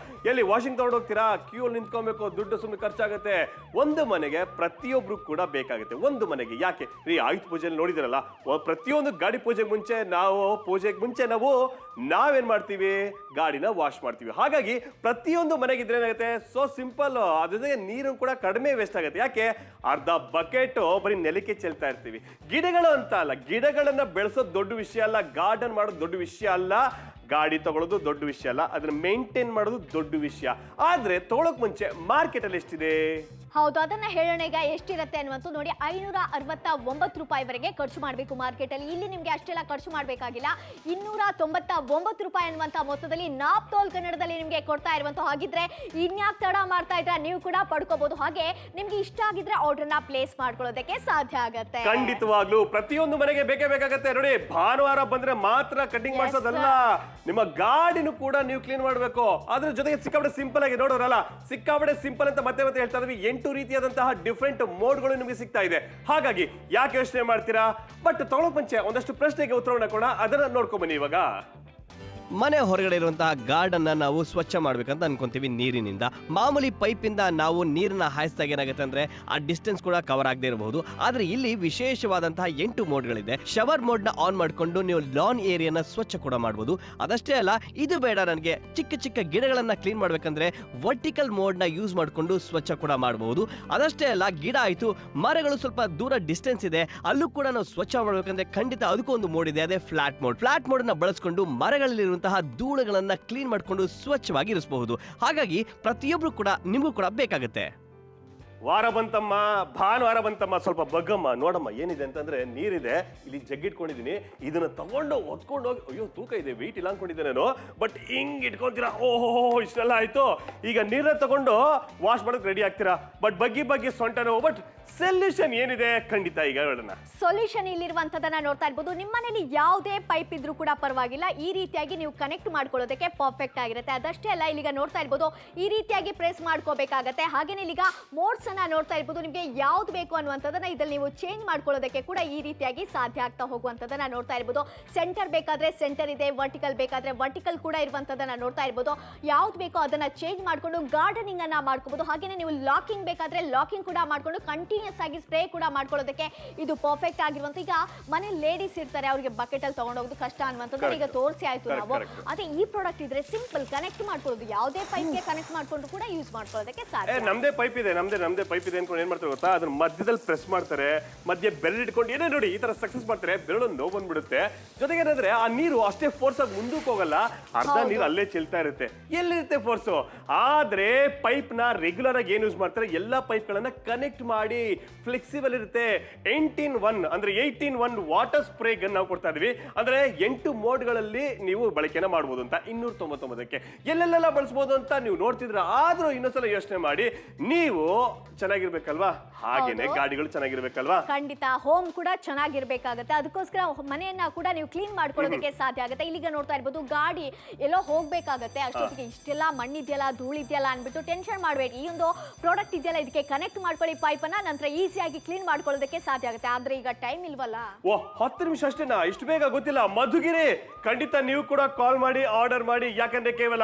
S3: ಎಲ್ಲಿ ವಾಷಿಂಗ್ ತಗೊಂಡು ಹೋಗ್ತೀರಾ, ಕ್ಯೂ ಅಲ್ಲಿ ನಿಂತ್ಕೊಬೇಕು, ದುಡ್ಡು ಸುಮ್ಮನೆ ಖರ್ಚಾಗುತ್ತೆ. ಒಂದು ಮನೆಗೆ ಪ್ರತಿಯೊಬ್ರು ಕೂಡ ಬೇಕಾಗುತ್ತೆ. ಒಂದು ಮನೆಗೆ ಯಾಕೆ ರೀ, ಆಯುಧ ಪೂಜೆಯಲ್ಲಿ ನೋಡಿದಿರಲ್ಲ, ಪ್ರತಿಯೊಂದು ಗಾಡಿ ಪೂಜೆಗೆ ಮುಂಚೆ ನಾವು ನಾವೇನ್ ಮಾಡ್ತೀವಿ, ಗಾಡಿನ ವಾಶ್ ಮಾಡ್ತೀವಿ. ಹಾಗಾಗಿ ಪ್ರತಿಯೊಂದು ಮನೆಗಿದ್ರೆ ಏನಾಗುತ್ತೆ, ಸೋ ಸಿಂಪಲ್. ಅದ್ರ ಜೊತೆಗೆ ನೀರು ಕೂಡ ಕಡಿಮೆ ವೇಸ್ಟ್ ಆಗುತ್ತೆ. ಯಾಕೆ, ಅರ್ಧ ಬಕೆಟ್ ಬರೀ ನೆಲಕ್ಕೆ ಚೆಲ್ತಾ ಇರ್ತೀವಿ. ಗಿಡಗಳು ಅಂತ ಅಲ್ಲ, ಗಿಡಗಳನ್ನ ಬೆಳೆಸೋದು ದೊಡ್ಡ ವಿಷಯ ಅಲ್ಲ, ಗಾರ್ಡನ್ ಮಾಡೋದು ದೊಡ್ಡ ವಿಷಯ ಅಲ್ಲ, ಗಾಡಿ ತಗೊಳ್ಳೋದು ದೊಡ್ಡ ವಿಷಯ ಅಲ್ಲ, ಅದನ್ನ ಮೇಂಟೈನ್ ಮಾಡೋದು ದೊಡ್ಡ ವಿಷಯ. ಆದ್ರೆ ತಗೊಳಕ್ ಮುಂಚೆ ಮಾರ್ಕೆಟ್ ಅಲ್ಲಿ ಎಷ್ಟಿದೆ?
S2: ಹೌದು, ಅದನ್ನ ಹೇಳೋಣ. ಈಗ ಎಷ್ಟಿರುತ್ತೆ ಅನ್ನುವಂತ ನೋಡಿ, 569 ರೂಪಾಯಿವರೆಗೆ ಖರ್ಚು ಮಾಡಬೇಕು ಮಾರ್ಕೆಟ್ ಅಲ್ಲಿ. ಇಲ್ಲಿ ನಿಮ್ಗೆ ಅಷ್ಟೆಲ್ಲ ಖರ್ಚು ಮಾಡಬೇಕಾಗಿಲ್ಲ. 299 ರೂಪಾಯಿ ಅನ್ನುವಂತ ಮೊತ್ತದಲ್ಲಿ ನಾಪ್ತೋಲ್ ಕನ್ನಡದಲ್ಲಿ ನಿಮ್ಗೆ ಕೊಡ್ತಾ ಇರುವಂತ. ಹಾಗಿದ್ರೆ ಇನ್ಯಾಕ್ ತಡ ಮಾಡ್ತಾ ಇದ್ರೆ ನೀವು ಕೂಡ ಪಡ್ಕೋಬಹುದು. ಹಾಗೆ ನಿಮ್ಗೆ ಇಷ್ಟ ಆಗಿದ್ರೆ ಆರ್ಡರ್ನ ಪ್ಲೇಸ್ ಮಾಡ್ಕೊಳ್ಳೋದಕ್ಕೆ ಸಾಧ್ಯ ಆಗತ್ತೆ.
S3: ಖಂಡಿತವಾಗ್ಲೂ ಪ್ರತಿಯೊಂದು ಮನೆಗೆ ಬೇಕೇ ಬೇಕಾಗತ್ತೆ. ನೋಡಿ, ಭಾನುವಾರ ಬಂದ್ರೆ ಮಾತ್ರ ಕಟಿಂಗ್ ಮಾಡಿಸೋದಲ್ಲ, ನಿಮ್ಮ ಗಾಡಿನೂ ಕೂಡ ನೀವು ಕ್ಲೀನ್ ಮಾಡಬೇಕು. ಅದ್ರ ಜೊತೆಗೆ ಸಿಕ್ಕಾಪಟ್ಟೆ ಸಿಂಪಲ್ ಆಗಿ ನೋಡೋರಲ್ಲ, ಸಿಕ್ಕಾಪಟ್ಟೆ ಸಿಂಪಲ್ ಅಂತ ಮತ್ತೆ ಹೇಳ್ತಾ ಇದ್ವಿ. 8 ರೀತಿಯಾದಂತಹ ಡಿಫರೆಂಟ್ ಮೋಡ್ಗಳು ನಿಮಗೆ ಸಿಗ್ತಾ ಇದೆ. ಹಾಗಾಗಿ ಯಾಕೆ ಯೋಚನೆ ಮಾಡ್ತೀರಾ? ಬಟ್ ತಗೊಳ್ಳೋಕ್ ಮುಂಚೆ ಒಂದಷ್ಟು ಪ್ರಶ್ನೆಗೆ ಉತ್ತರವನ್ನು ಕೊಡ, ಅದನ್ನ ನೋಡ್ಕೊಂಡ್ ಬನ್ನಿ ಇವಾಗ.
S1: ಮನೆ ಹೊರಗಡೆ ಇರುವಂತಹ ಗಾರ್ಡನ್ನ ನಾವು ಸ್ವಚ್ಛ ಮಾಡ್ಬೇಕಂತ ಅನ್ಕೊಂತೀವಿ ನೀರಿನಿಂದ. ಮಾಮೂಲಿ ಪೈಪಿಂದ ನಾವು ನೀರನ್ನ ಹಾಯಿಸಿದಾಗ ಏನಾಗುತ್ತೆ ಅಂದ್ರೆ ಆ ಡಿಸ್ಟೆನ್ಸ್ ಕೂಡ ಕವರ್ ಆಗದೆ ಇರಬಹುದು. ಆದ್ರೆ ಇಲ್ಲಿ ವಿಶೇಷವಾದಂತಹ 8 ಮೋಡ್ಗಳಿದೆ. ಶವರ್ ಮೋಡ್ ನ ಆನ್ ಮಾಡ್ಕೊಂಡು ನೀವು ಲಾನ್ ಏರಿಯಾನ ಸ್ವಚ್ಛ ಕೂಡ ಮಾಡಬಹುದು. ಅದಷ್ಟೇ ಅಲ್ಲ, ಇದು ಬೇಡ ನನಗೆ ಚಿಕ್ಕ ಚಿಕ್ಕ ಗಿಡಗಳನ್ನ ಕ್ಲೀನ್ ಮಾಡ್ಬೇಕಂದ್ರೆ ವರ್ಟಿಕಲ್ ಮೋಡ್ ನ ಯೂಸ್ ಮಾಡ್ಕೊಂಡು ಸ್ವಚ್ಛ ಕೂಡ ಮಾಡಬಹುದು. ಅದಷ್ಟೇ ಅಲ್ಲ, ಗಿಡ ಆಯ್ತು, ಮರಗಳು ಸ್ವಲ್ಪ ದೂರ ಡಿಸ್ಟೆನ್ಸ್ ಇದೆ, ಅಲ್ಲೂ ಕೂಡ ನಾವು ಸ್ವಚ್ಛ ಮಾಡ್ಬೇಕಂದ್ರೆ ಖಂಡಿತ ಅದಕ್ಕೂ ಒಂದು ಮೋಡ್ ಇದೆ, ಅದೇ ಫ್ಲಾಟ್ ಮೋಡ್. ಫ್ಲಾಟ್ ಮೋಡ್ ನ ಬಳಸ್ಕೊಂಡು ಮರಗಳಲ್ಲಿ ಧೂಳುಗಳನ್ನ ಕ್ಲೀನ್ ಮಾಡ್ಕೊಂಡು ಸ್ವಚ್ಛವಾಗಿ ಇರಿಸಬಹುದು. ಹಾಗಾಗಿ ಪ್ರತಿಯೊಬ್ರು ಕೂಡ ನಿಮಗೂ ಕೂಡ ಬೇಕಾಗುತ್ತೆ.
S3: ವಾರ ಬಂತಮ್ಮ, ಭಾನುವಾರ ಬಂತಮ್ಮ, ಸ್ವಲ್ಪ ಬಗ್ಗಮ್ಮ, ನೋಡಮ್ಮ ಏನಿದೆ ಅಂತಂದ್ರೆ ನೀರಿದೆ, ಇಲ್ಲಿ ಜಗ್ಗಿಟ್ಕೊಂಡಿದ್ದೀನಿ, ಇದನ್ನ ತಗೊಂಡು ಹೊತ್ಕೊಂಡು ಹೋಗಿ, ಅಯ್ಯೋ ತೂಕ ಇದೆ, ವೆಯ್ಟ್ ಇಲ್ಲ ಅನ್ಕೊಂಡಿದ್ದೆ ನಾನು. ಬಟ್ ಹಿಂಗ್ ಇಟ್ಕೊಂತೀರಾ, ಓಹೋ ಇಷ್ಟೆಲ್ಲ ಆಯ್ತು. ಈಗ ನೀರನ್ನ ತಗೊಂಡು ವಾಶ್ ಮಾಡೋಕೆ ರೆಡಿ ಆಗ್ತೀರಾ, ಬಟ್ ಬಗ್ಗಿ ಸೊಂಟ ನೋವು. ಬಟ್ ಸೊಲ್ಯೂಷನ್ ಏನಿದೆ ಖಂಡಿತ ಈಗ ಹೇಳೋಣ.
S2: ಸೊಲ್ಯೂಷನ್ ಇಲ್ಲಿರುವಂತದನ್ನ ನೋಡ್ತಾ ಇರ್ಬೋದು. ನಿಮ್ಮ ಮನೇಲಿ ಯಾವುದೇ ಪೈಪ್ ಇದ್ರೂ ಕೂಡ ಪರವಾಗಿಲ್ಲ, ಈ ರೀತಿಯಾಗಿ ನೀವು ಕನೆಕ್ಟ್ ಮಾಡ್ಕೊಳ್ಳೋದಕ್ಕೆ ಪರ್ಫೆಕ್ಟ್ ಆಗಿರುತ್ತೆ. ಅದಷ್ಟೇ ಅಲ್ಲ, ಇಲ್ಲಿಗ ನೋಡ್ತಾ ಇರ್ಬೋದು, ಈ ರೀತಿಯಾಗಿ ಪ್ರೆಸ್ ಮಾಡ್ಕೋಬೇಕಾಗತ್ತೆ. ಹಾಗೇನೆ ಇಲ್ಲಿಗ ಮೋಡ್ಸ್ ಅನ್ನ ನೋಡ್ತಾ ಇರ್ಬೋದು. ನಿಮಗೆ ಯಾವ್ದು ಬೇಕು ಅನ್ನುವಂಥದ್ದನ್ನ ಇದ್ರಲ್ಲಿ ನೀವು ಚೇಂಜ್ ಮಾಡ್ಕೊಳ್ಳೋದಕ್ಕೆ ಕೂಡ ಈ ರೀತಿಯಾಗಿ ಸಾಧ್ಯ ಆಗ್ತಾ ಹೋಗುವಂಥದ್ದನ್ನ ನೋಡ್ತಾ ಇರ್ಬೋದು. ಸೆಂಟರ್ ಬೇಕಾದ್ರೆ ಸೆಂಟರ್ ಇದೆ, ವರ್ಟಿಕಲ್ ಬೇಕಾದ್ರೆ ವರ್ಟಿಕಲ್ ಕೂಡ ಇರುವಂಥದ್ದನ್ನ ನೋಡ್ತಾ ಇರ್ಬೋದು. ಯಾವ್ದು ಬೇಕೋ ಅದನ್ನ ಚೇಂಜ್ ಮಾಡ್ಕೊಂಡು ಗಾರ್ಡನಿಂಗ್ ಅನ್ನ ಮಾಡ್ಕೋಬಹುದು. ಹಾಗೇನೆ ನೀವು ಲಾಕಿಂಗ್ ಬೇಕಾದ್ರೆ ಲಾಕಿಂಗ್ ಕೂಡ ಮಾಡ್ಕೊಂಡು ಕಂಟಿನ್ಯೂಸ್ ಆಗಿ ಸ್ಪ್ರೇ ಕೂಡ ಮಾಡ್ಕೊಳ್ಳೋದಕ್ಕೆ ಇದು ಪರ್ಫೆಕ್ಟ್ ಆಗಿರುವಂತ. ಈಗ ಮನೆ ಲೇಡೀಸ್ ಇರ್ತಾರೆ, ಅವ್ರಿಗೆ ಬಕೆಟ್ ಅಲ್ಲಿ ತಗೊಂಡೋಗೋದು ಕಷ್ಟ ಅನ್ನುವಂಥದ್ದು ಈಗ ತೋರಿಸಿ ಆಯ್ತು ನಾವು. ಅದೇ ಈ ಪ್ರಾಡಕ್ಟ್ ಇದ್ರೆ ಸಿಂಪಲ್ ಕನೆಕ್ಟ್ ಮಾಡ್ಕೊಳ್ಳೋದು, ಯಾವುದೇ ಪೈಪ್ಗೆ ಕನೆಕ್ಟ್ ಮಾಡ್ಕೊಂಡು ಕೂಡ ಯೂಸ್ ಮಾಡ್ಕೊಳ್ಳೋದಕ್ಕೆ ಸಾಧ್ಯ.
S3: ನಮ್ದೇ ಪೈಪ್ ಇದೆ, ನಮ್ದೇ ಪೈಪ್ ಇದೆ ಅನ್ಕೊಂಡು ಏನ್ ಮಾಡ್ತಾರೆ ಗೊತ್ತಾ, ಅದ್ರ ಮಧ್ಯದಲ್ಲಿ ಪ್ರೆಸ್ ಮಾಡ್ತಾರೆ, ಮಧ್ಯೆ ಬೆರಳು ಇಟ್ಕೊಂಡು ಏನೇ ನೋಡಿ ಈ ತರ ಸಕ್ಸಸ್ ಮಾಡ್ತಾರೆ, ಬೆರಳು ನೋವು ಬಂದ್ಬಿಡುತ್ತೆ. ಜೊತೆಗೆ ಏನಂದ್ರೆ ಆ ನೀರು ಅಷ್ಟೇ ಫೋರ್ಸ್ ಆಗಿ ಮುಂದಕ್ಕೆ ಹೋಗಲ್ಲ, ಅರ್ಧ ನೀರು ಅಲ್ಲೇ ಚೆಲ್ತಾ ಇರುತ್ತೆ. ಎಲ್ಲಿರುತ್ತೆ ಫೋರ್ಸು? ಆದ್ರೆ ಪೈಪ್ ನ ರೆಗ್ಯುಲರ್ ಆಗಿ ಏನ್ ಯೂಸ್ ಮಾಡ್ತಾರೆ, ಎಲ್ಲಾ ಪೈಪ್ ಗಳನ್ನ ಕನೆಕ್ಟ್ ಮಾಡಿ ಫ್ಲೆಕ್ಸಿಬಲ್ ಇರುತ್ತೆ. 8-in-1 ಅಂದ್ರೆ 8-in-1 ವಾಟರ್ ಸ್ಪ್ರೇ ಗನ್ ನಾವು ಕೊಡ್ತಾ ಇದೀವಿ. ಅಂದ್ರೆ 8 ಮೋಡ್ಗಳಲ್ಲಿ ನೀವು ಬಳಕೆನ ಮಾಡಬಹುದು ಅಂತ. 299ಕ್ಕೆ ಎಲ್ಲೆಲ್ಲ ಬಳಸಬಹುದು ಅಂತ ನೀವು ನೋಡ್ತಿದ್ರ. ಆದ್ರೂ ಇನ್ನೊಂದ್ಸಲ ಯೋಚನೆ ಮಾಡಿ, ನೀವು ಚೆನ್ನಾಗಿರ್ಬೇಕಲ್ವಾ, ಹಾಗೇನೆ ಗಾಡಿಗಳು ಚೆನ್ನಾಗಿರ್ಬೇಕಲ್ವಾ.
S2: ಖಂಡಿತ ಹೋಮ್ ಕೂಡ ಚೆನ್ನಾಗಿರ್ಬೇಕಾಗತ್ತೆ. ಅದಕ್ಕೋಸ್ಕರ ಮನೆಯನ್ನ ಕೂಡ ನೀವು ಕ್ಲೀನ್ ಮಾಡ್ಕೊಳ್ಳೋದಕ್ಕೆ ಸಾಧ್ಯ ಆಗುತ್ತೆ. ಇಲ್ಲಿಗ ನೋಡ್ತಾ ಇರ್ಬೋದು, ಗಾಡಿ ಎಲ್ಲೋ ಹೋಗ್ಬೇಕಾಗತ್ತೆ, ಅಷ್ಟೊತ್ತಿಗೆ ಇಷ್ಟೆಲ್ಲ ಮಣ್ಣಿದೆಯಲ್ಲ, ಧೂಳಿದೆಯಲ್ಲ ಅನ್ಬಿಟ್ಟು ಟೆನ್ಷನ್ ಮಾಡಬೇಡಿ. ಈ ಒಂದು ಪ್ರಾಡಕ್ಟ್ ಇದೆಯಲ್ಲ, ಇದಕ್ಕೆ ಕನೆಕ್ಟ್ ಮಾಡ್ಕೊಳ್ಳಿ ಪೈಪ್ ಅನ್ನ, ನಂತರ ಈಸಿಯಾಗಿ ಕ್ಲೀನ್ ಮಾಡ್ಕೊಳ್ಳೋದಕ್ಕೆ ಸಾಧ್ಯ ಆಗುತ್ತೆ. ಆದ್ರೆ ಈಗ ಟೈಮ್ ಇಲ್ವಲ್ಲ.
S3: 10 ನಿಮಿಷ ಅಷ್ಟೇನಾ? ಇಷ್ಟು ಬೇಗ ಗೊತ್ತಿಲ್ಲ. ಮಧುಗಿರಿ, ಖಂಡಿತ ನೀವು ಕೂಡ ಕಾಲ್ ಮಾಡಿ ಆರ್ಡರ್ ಮಾಡಿ. ಯಾಕಂದ್ರೆ ಕೇವಲ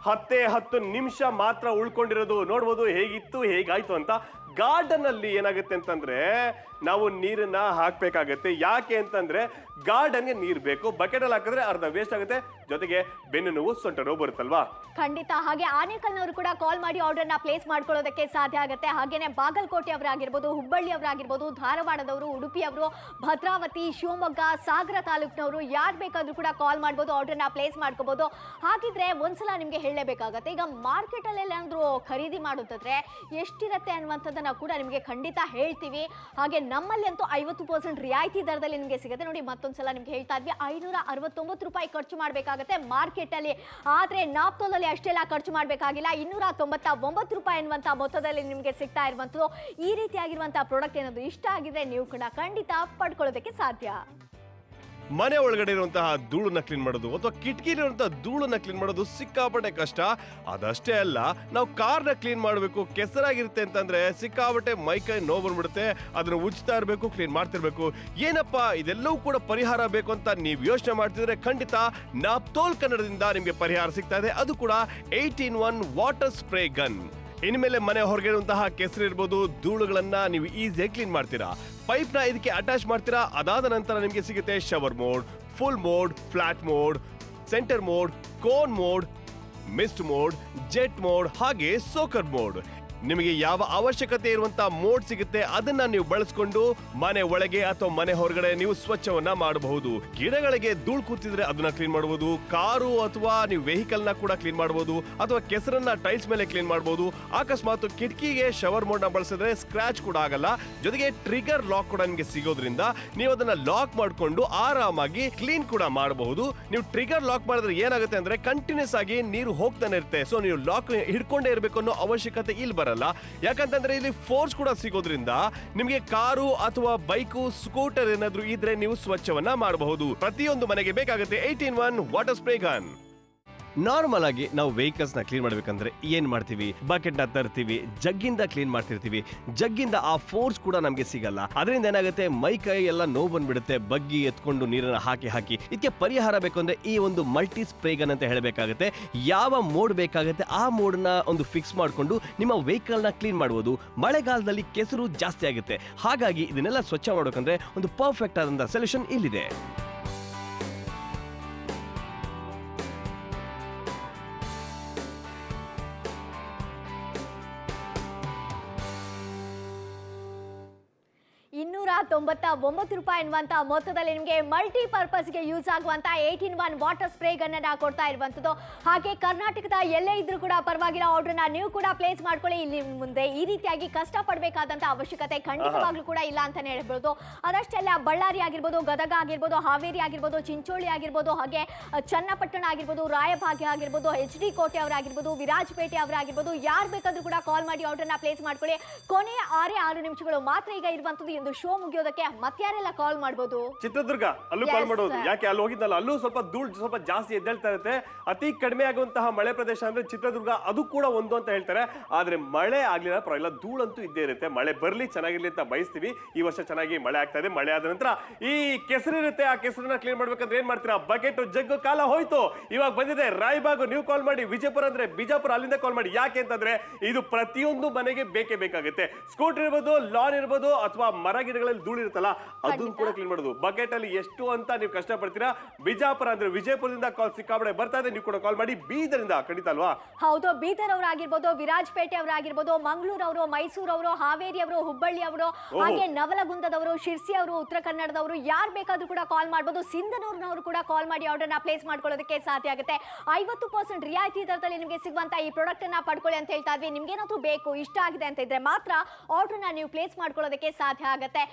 S3: 10 ನಿಮಿಷ ಮಾತ್ರ ಉಳ್ಕೊಂಡಿರೋದು. ನೋಡ್ಬೋದು ಹೇಗಿತ್ತು ಹೇಗಾಯ್ತು ಅಂತ. ಗಾರ್ಡನ್ ಅಲ್ಲಿ ಏನಾಗುತ್ತೆ ಅಂತಂದ್ರೆ ನಾವು ನೀರನ್ನ ಹಾಕ್ಬೇಕಾಗತ್ತೆ. ಯಾಕೆ ಅಂತಂದ್ರೆ ಗಾರ್ಡನ್ಗೆ ನೀರ್ ಬೇಕು. ಬಕೆಟ್ ಅಲ್ಲಿ ಹಾಕಿದ್ರೆ ಅರ್ಧ ವೇಸ್ಟ್ ಆಗುತ್ತೆ. ಜೊತೆಗೆ ಬೆನ್ನು ನೋವು, ಸೊಂಟ ನೋವು ಬರುತ್ತಲ್ವಾ?
S2: ಖಂಡಿತ. ಹಾಗೆ ಆನೇಕಲ್ನವರು ಕೂಡ ಕಾಲ್ ಮಾಡಿ ಆರ್ಡರ್ನ ಪ್ಲೇಸ್ ಮಾಡ್ಕೊಳ್ಳೋದಕ್ಕೆ ಸಾಧ್ಯ ಆಗುತ್ತೆ. ಹಾಗೇನೆ ಬಾಗಲಕೋಟೆ ಅವರಾಗಿರ್ಬೋದು, ಹುಬ್ಬಳ್ಳಿ ಅವರಾಗಿರ್ಬೋದು, ಧಾರವಾಡದವರು, ಉಡುಪಿಯವರು, ಭದ್ರಾವತಿ, ಶಿವಮೊಗ್ಗ, ಸಾಗರ ತಾಲೂಕಿನವರು ಯಾರು ಬೇಕಾದ್ರೂ ಕೂಡ ಕಾಲ್ ಮಾಡ್ಬೋದು, ಆರ್ಡರ್ನ ಪ್ಲೇಸ್ ಮಾಡ್ಕೋಬಹುದು. ಹಾಗಿದ್ರೆ ಒಂದ್ಸಲ ನಿಮ್ಗೆ ಹೇಳಲೇಬೇಕಾಗತ್ತೆ, ಈಗ ಮಾರ್ಕೆಟ್ ಅಲ್ಲಿ ಏನಾದ್ರು ಖರೀದಿ ಮಾಡೋದಾದ್ರೆ ಎಷ್ಟಿರತ್ತೆ ಅನ್ನುವಂಥದ್ದನ್ನ ಕೂಡ ನಿಮಗೆ ಖಂಡಿತ ಹೇಳ್ತೀವಿ. ಹಾಗೆ ನಮ್ಮಲ್ಲಿ ಅಂತೂ 50% ರಿಯಾಯಿತಿ ದರದಲ್ಲಿ ನಿಮಗೆ ಸಿಗುತ್ತೆ. ನೋಡಿ, ಮತ್ತೊಂದ್ಸಲ ನಿಮ್ಗೆ ಹೇಳ್ತಾ ಇದ್ವಿ, 569 ರೂಪಾಯಿ ಖರ್ಚು ಮಾಡಬೇಕಾಗತ್ತೆ ಮಾರ್ಕೆಟ್ ಅಲ್ಲಿ. ಆದ್ರೆ ನಾಪ್ತೋಲಲ್ಲಿ ಅಷ್ಟೆಲ್ಲ ಖರ್ಚು ಮಾಡಬೇಕಾಗಿಲ್ಲ, 299 ರೂಪಾಯಿ ಎನ್ನುವಂತ ಮೊತ್ತದಲ್ಲಿ ನಿಮಗೆ ಸಿಗ್ತಾ ಇರುವಂತದ್ದು. ಈ ರೀತಿಯಾಗಿರುವಂತಹ ಪ್ರಾಡಕ್ಟ್ ಏನಾದ್ರು ಇಷ್ಟ ಆಗಿದ್ರೆ ನೀವು ಕೂಡ ಖಂಡಿತ ಪಡ್ಕೊಳ್ಳೋದಕ್ಕೆ ಸಾಧ್ಯ.
S1: ಮನೆ ಒಳಗಡೆ ಇರುವಂತಹ ಧೂಳನ್ನ ಕ್ಲೀನ್ ಮಾಡೋದು ಅಥವಾ ಕಿಟಕಿಲಿರುವಂತಹ ಧೂಳನ್ನ ಕ್ಲೀನ್ ಮಾಡೋದು ಸಿಕ್ಕಾಪಟ್ಟೆ ಕಷ್ಟ. ಅದಷ್ಟೇ ಅಲ್ಲ, ನಾವು ಕಾರ್ನ ಕ್ಲೀನ್ ಮಾಡಬೇಕು, ಕೆಸರಾಗಿರುತ್ತೆ ಅಂತಂದ್ರೆ ಸಿಕ್ಕಾಪಟ್ಟೆ ಮೈಕೈ ನೋವು ಬಂದ್ಬಿಡುತ್ತೆ. ಅದನ್ನ ಉಜ್ತಾ ಇರಬೇಕು, ಕ್ಲೀನ್ ಮಾಡ್ತಿರ್ಬೇಕು. ಏನಪ್ಪಾ ಇದೆಲ್ಲವೂ ಕೂಡ ಪರಿಹಾರ ಬೇಕು ಅಂತ ನೀವು ಯೋಚನೆ ಮಾಡ್ತಿದ್ರೆ ಖಂಡಿತ ನಾಪ್ತೋಲ್ ಕನ್ನಡದಿಂದ ನಿಮಗೆ ಪರಿಹಾರ ಸಿಗ್ತಾ ಇದೆ. ಅದು ಕೂಡ 8-in-1 ವಾಟರ್ ಸ್ಪ್ರೇ ಗನ್. ಇನ್ಮೇಲೆ ಮನೆ ಹೊರಗೆ ಇರುವಂತಹ ಕೆಸರು ಇರ್ಬೋದು, ಧೂಳುಗಳನ್ನ ನೀವು ಈಸಿಯಾಗಿ ಕ್ಲೀನ್ ಮಾಡ್ತೀರಾ. ಪೈಪ್ ನ ಇದಕ್ಕೆ ಅಟ್ಯಾಚ್ ಮಾಡ್ತೀರಾ. ಅದಾದ ನಂತರ ನಿಮಗೆ ಸಿಗುತ್ತೆ shower mode, full mode, flat mode, centre mode, cone mode, mist mode, jet mode, ಹಾಗೆ ಸೋಕರ್ ಮೋಡ್. ನಿಮಗೆ ಯಾವ ಅವಶ್ಯಕತೆ ಇರುವಂತಹ ಮೋಡ್ ಸಿಗುತ್ತೆ, ಅದನ್ನ ನೀವು ಬಳಸ್ಕೊಂಡು ಮನೆ ಒಳಗೆ ಅಥವಾ ಮನೆ ಹೊರಗಡೆ ನೀವು ಸ್ವಚ್ಛವನ್ನ ಮಾಡಬಹುದು. ಗಿಡಗಳಿಗೆ ಧೂಳು ಕೂತಿದ್ರೆ ಅದನ್ನ ಕ್ಲೀನ್ ಮಾಡಬಹುದು, ಕಾರು ಅಥವಾ ನೀವು ವೆಹಿಕಲ್ ನ ಕೂಡ ಕ್ಲೀನ್ ಮಾಡಬಹುದು, ಅಥವಾ ಕೆಸರನ್ನ ಟೈಲ್ಸ್ ಮೇಲೆ ಕ್ಲೀನ್ ಮಾಡಬಹುದು. ಅಕಸ್ಮಾತ್ ಕಿಟಕಿಗೆ ಶವರ್ ಮೋಡ್ ನ ಬಳಸಿದ್ರೆ ಸ್ಕ್ರಾಚ್ ಕೂಡ ಆಗಲ್ಲ. ಜೊತೆಗೆ ಟ್ರಿಗರ್ ಲಾಕ್ ಕೂಡ ನಿಮಗೆ ಸಿಗೋದ್ರಿಂದ ನೀವು ಅದನ್ನ ಲಾಕ್ ಮಾಡಿಕೊಂಡು ಆರಾಮಾಗಿ ಕ್ಲೀನ್ ಕೂಡ ಮಾಡಬಹುದು. ನೀವು ಟ್ರಿಗರ್ ಲಾಕ್ ಮಾಡಿದ್ರೆ ಏನಾಗುತ್ತೆ ಅಂದ್ರೆ ಕಂಟಿನ್ಯೂಸ್ ಆಗಿ ನೀರು ಹೋಗ್ತಾನೆ ಇರುತ್ತೆ. ಸೊ ನೀವು ಲಾಕ್ ಹಿಡ್ಕೊಂಡೇ ಇರಬೇಕು ಅನ್ನೋ ಅವಶ್ಯಕತೆ ಇಲ್ಲಿ ಬರಲ್ಲ. ಯಾಕಂತಂದ್ರೆ ಇಲ್ಲಿ ಫೋರ್ಸ್ ಕೂಡ ಸಿಗೋದ್ರಿಂದ ನಿಮಗೆ ಕಾರು ಅಥವಾ ಬೈಕು, ಸ್ಕೂಟರ್ ಏನಾದ್ರೂ ಇದ್ರೆ ನೀವು ಸ್ವಚ್ಛವನ್ನ ಮಾಡಬಹುದು. ಪ್ರತಿಯೊಂದು ಮನೆಗೆ ಬೇಕಾಗುತ್ತೆ 8-in-1 water spray gun. Normal ಆಗಿ ನಾವು ವೆಹಿಕಲ್ಸ್ ನ ಕ್ಲೀನ್ ಮಾಡ್ಬೇಕಂದ್ರೆ ಏನ್ ಮಾಡ್ತೀವಿ, ಬಕೆಟ್ ನ ತರ್ತೀವಿ, ಜಗ್ಗಿಂದ ಕ್ಲೀನ್ ಮಾಡ್ತಿರ್ತೀವಿ. ಜಗ್ಗಿಂದ ಆ ಫೋರ್ಸ್ ಕೂಡ ನಮ್ಗೆ ಸಿಗಲ್ಲ. ಅದರಿಂದ ಏನಾಗುತ್ತೆ, ಮೈ ಕೈ ಎಲ್ಲ ನೋವು ಬಂದ್ಬಿಡುತ್ತೆ, ಬಗ್ಗಿ ಎತ್ಕೊಂಡು ನೀರನ್ನ ಹಾಕಿ. ಇದಕ್ಕೆ ಪರಿಹಾರ ಬೇಕು ಅಂದ್ರೆ ಈ ಒಂದು ಮಲ್ಟಿ ಸ್ಪ್ರೇ ಗನ್ ಅಂತ ಹೇಳಬೇಕಾಗುತ್ತೆ. ಯಾವ ಮೋಡ್ ಬೇಕಾಗುತ್ತೆ ಆ ಮೋಡ್ ನ ಒಂದು ಫಿಕ್ಸ್ ಮಾಡ್ಕೊಂಡು ನಿಮ್ಮ ವೆಹಿಕಲ್ ನ ಕ್ಲೀನ್ ಮಾಡಬಹುದು. ಮಳೆಗಾಲದಲ್ಲಿ ಕೆಸರು ಜಾಸ್ತಿ ಆಗುತ್ತೆ, ಹಾಗಾಗಿ ಇದನ್ನೆಲ್ಲ ಸ್ವಚ್ಛ ಮಾಡ್ಬೇಕಂದ್ರೆ ಒಂದು ಪರ್ಫೆಕ್ಟ್ ಆದಂತ ಸೊಲ್ಯೂಷನ್ ಇಲ್ಲಿದೆ.
S2: ರೂಪಾಯಿ ಎನ್ನುವಂತ ಮೊತ್ತದಲ್ಲಿ ನಿಮಗೆ ಮಲ್ಟಿ ಪರ್ಪಸ್ಗೆ ಯೂಸ್ ಆಗುವಂತ 8-in-1 ವಾಟರ್ ಸ್ಪ್ರೇ ಗನ್ ಅನ್ನ ಕೊಡ್ತಾ ಇರುವಂತದ್ದು. ಹಾಗೆ ಕರ್ನಾಟಕದ ಎಲ್ಲೇ ಇದ್ರೂ ಕೂಡ ಪರವಾಗಿಲ್ಲ, ಆರ್ಡರ್ನ ನೀವು ಕೂಡ ಪ್ಲೇಸ್ ಮಾಡ್ಕೊಳ್ಳಿ. ಇಲ್ಲಿ ಮುಂದೆ ಈ ರೀತಿಯಾಗಿ ಕಷ್ಟ ಪಡಬೇಕಾದಂತ ಅವಶ್ಯಕತೆ ಖಂಡಿತವಾಗ್ಲೂ ಕೂಡ ಇಲ್ಲ ಅಂತಾನೆ ಹೇಳ್ಬೋದು. ಅದಷ್ಟೆಲ್ಲ ಬಳ್ಳಾರಿ ಆಗಿರ್ಬೋದು, ಗದಗ ಆಗಿರ್ಬೋದು, ಹಾವೇರಿ ಆಗಿರ್ಬೋದು, ಚಿಂಚೋಳಿ ಆಗಿರ್ಬೋದು, ಹಾಗೆ ಚನ್ನಪಟ್ಟಣ ಆಗಿರ್ಬೋದು, ರಾಯಭಾಗ್ಯ ಆಗಿರ್ಬೋದು, HD ಕೋಟೆ ಅವರಾಗಿರ್ಬೋದು, ವಿರಾಜಪೇಟೆ ಅವರಾಗಿರ್ಬೋದು, ಯಾರು ಬೇಕಾದ್ರೂ ಕೂಡ ಕಾಲ್ ಮಾಡಿ ಆರ್ಡರ್ನ ಪ್ಲೇಸ್ ಮಾಡ್ಕೊಳ್ಳಿ. ಕೊನೆಯ 6 ನಿಮಿಷಗಳು ಮಾತ್ರ ಈಗ ಇರುವಂತದ್ದು. ಒಂದು ಶೋ ಮುಗಿಯೋದಕ್ಕೆ ಮತ್ತೆ ಯಾರೆಲ್ಲ ಕಾಲ್ ಮಾಡಬಹುದು?
S3: ಚಿತ್ರದುರ್ಗ ಅಲ್ಲೂ ಕಾಲ್ ಮಾಡೋದು. ಯಾಕೆ ಅಲ್ಲಿ ಹೋಗಿದ್ದಲ್ಲ, ಅಲ್ಲೂ ಸ್ವಲ್ಪ ಧೂಳು ಸ್ವಲ್ಪ ಜಾಸ್ತಿ ಎದ್ದೇಳ್ತಾ ಇರುತ್ತೆ. ಅತಿ ಕಡಿಮೆ ಆಗುವಂತಹ ಮಳೆ ಪ್ರದೇಶ ಅಂದ್ರೆ ಚಿತ್ರದುರ್ಗ, ಅದು ಕೂಡ ಒಂದು ಅಂತ ಹೇಳ್ತಾರೆ. ಆದ್ರೆ ಮಳೆ ಆಗ್ಲಿಲ್ಲ ಪರವಾಗಿಲ್ಲ, ಧೂಳಂತೂ ಇದ್ದೇ ಇರುತ್ತೆ. ಮಳೆ ಬರ್ಲಿ, ಚೆನ್ನಾಗಿರ್ಲಿ ಅಂತ ಬಯಸ್ತೀವಿ. ಈ ವರ್ಷ ಚೆನ್ನಾಗಿ ಮಳೆ ಆಗ್ತಾ ಇದೆ. ಮಳೆ ಆದ ನಂತರ ಈ ಕೆಸರಿರುತ್ತೆ, ಆ ಕೆಸರನ್ನ ಕ್ಲೀನ್ ಮಾಡ್ಬೇಕಂದ್ರೆ ಏನ್ ಮಾಡ್ತೀರಾ, ಬಕೆಟ್ ಜಗ್ಗು ಕಾಲ ಹೋಯ್ತು. ಇವಾಗ ಬಂದಿದೆ ರಾಯಬಾಗ್, ನೀವು ಕಾಲ್ ಮಾಡಿ. ವಿಜಯಪುರ ಅಂದ್ರೆ ಬಿಜಾಪುರ, ಅಲ್ಲಿಂದ ಕಾಲ್ ಮಾಡಿ. ಯಾಕೆ ಅಂತಂದ್ರೆ ಇದು ಪ್ರತಿಯೊಂದು ಮನೆಗೆ ಬೇಕೇ ಬೇಕಾಗುತ್ತೆ. ಸ್ಕೂಟರ್ ಇರ್ಬೋದು, ಲಾನ್ ಇರ್ಬೋದು, ಅಥವಾ ಮರ ಗಿಡಗಳಲ್ಲಿ ಧೂಳು ಇರುತ್ತಲ್ಲ ಅದನ್ನ ಕೂಡ ಕ್ಲೀನ್ ಮಾಡೋದು. ಬಕೆಟ್ ಅಲ್ಲಿ ಎಷ್ಟು ಅಂತ ನೀವು ಕಷ್ಟ ಪಡ್ತೀರಾ. ಬಿಜಾಪುರ ಅಂದ್ರೆ ವಿಜಯಪುರದಿಂದ ಕಾಲ್ ಸಿಕ್ಕಾಬಡೆ ಬರ್ತಾ ಇದೆ, ನೀವು ಕೂಡ ಕಾಲ್ ಮಾಡಿ. ಬೀದರಿಂದ ಖಂಡಿತ ಅಲ್ವಾ?
S2: ಹೌದು, ಬೀದರ್ ಅವರಾಗಿರ್ಬೋದು, ವಿರಾಜಪೇಟೆ ಅವರಾಗಿರ್ಬೋದು, ಮಂಗಳೂರವರು, ಮೈಸೂರವರು, ಹಾವೇರಿ ಅವರು, ಹುಬ್ಬಳ್ಳಿ ಅವರು, ಹಾಗೆ ನವಲಗುಂದದವರು, ಶಿರ್ಸಿ ಅವರು, ಉತ್ತರ ಕನ್ನಡದವರು, ಯಾರು ಬೇಕಾದ್ರೂ ಕೂಡ ಕಾಲ್ ಮಾಡಬಹುದು. ಸಿಂಧನೂರಿನವರು ಕೂಡ ಕಾಲ್ ಮಾಡಿ ಆರ್ಡರ್ನ ಪ್ಲೇಸ್ ಮಾಡ್ಕೊಳ್ಳೋದಕ್ಕೆ ಸಾಧ್ಯ ಆಗುತ್ತೆ. 50% ರಿಯಾಯಿತಿ ದರದಲ್ಲಿ ನಿಮಗೆ ಸಿಗುವಂತ ಈ ಪ್ರಾಡಕ್ಟ್ ಅನ್ನ ಪಡ್ಕೊಳ್ಳಿ ಅಂತ ಹೇಳ್ತಾ ಇದ್ವಿ. ನಿಮ್ಗೆ ಏನಾದ್ರು ಬೇಕು, ಇಷ್ಟ ಆಗಿದೆ ಅಂತ ಇದ್ರೆ ಮಾತ್ರ ಆರ್ಡರ್ನ ನೀವು ಪ್ಲೇಸ್ ಮಾಡ್ಕೊಳ್ಳೋದಕ್ಕೆ ಸಾಧ್ಯ ಆಗುತ್ತೆ.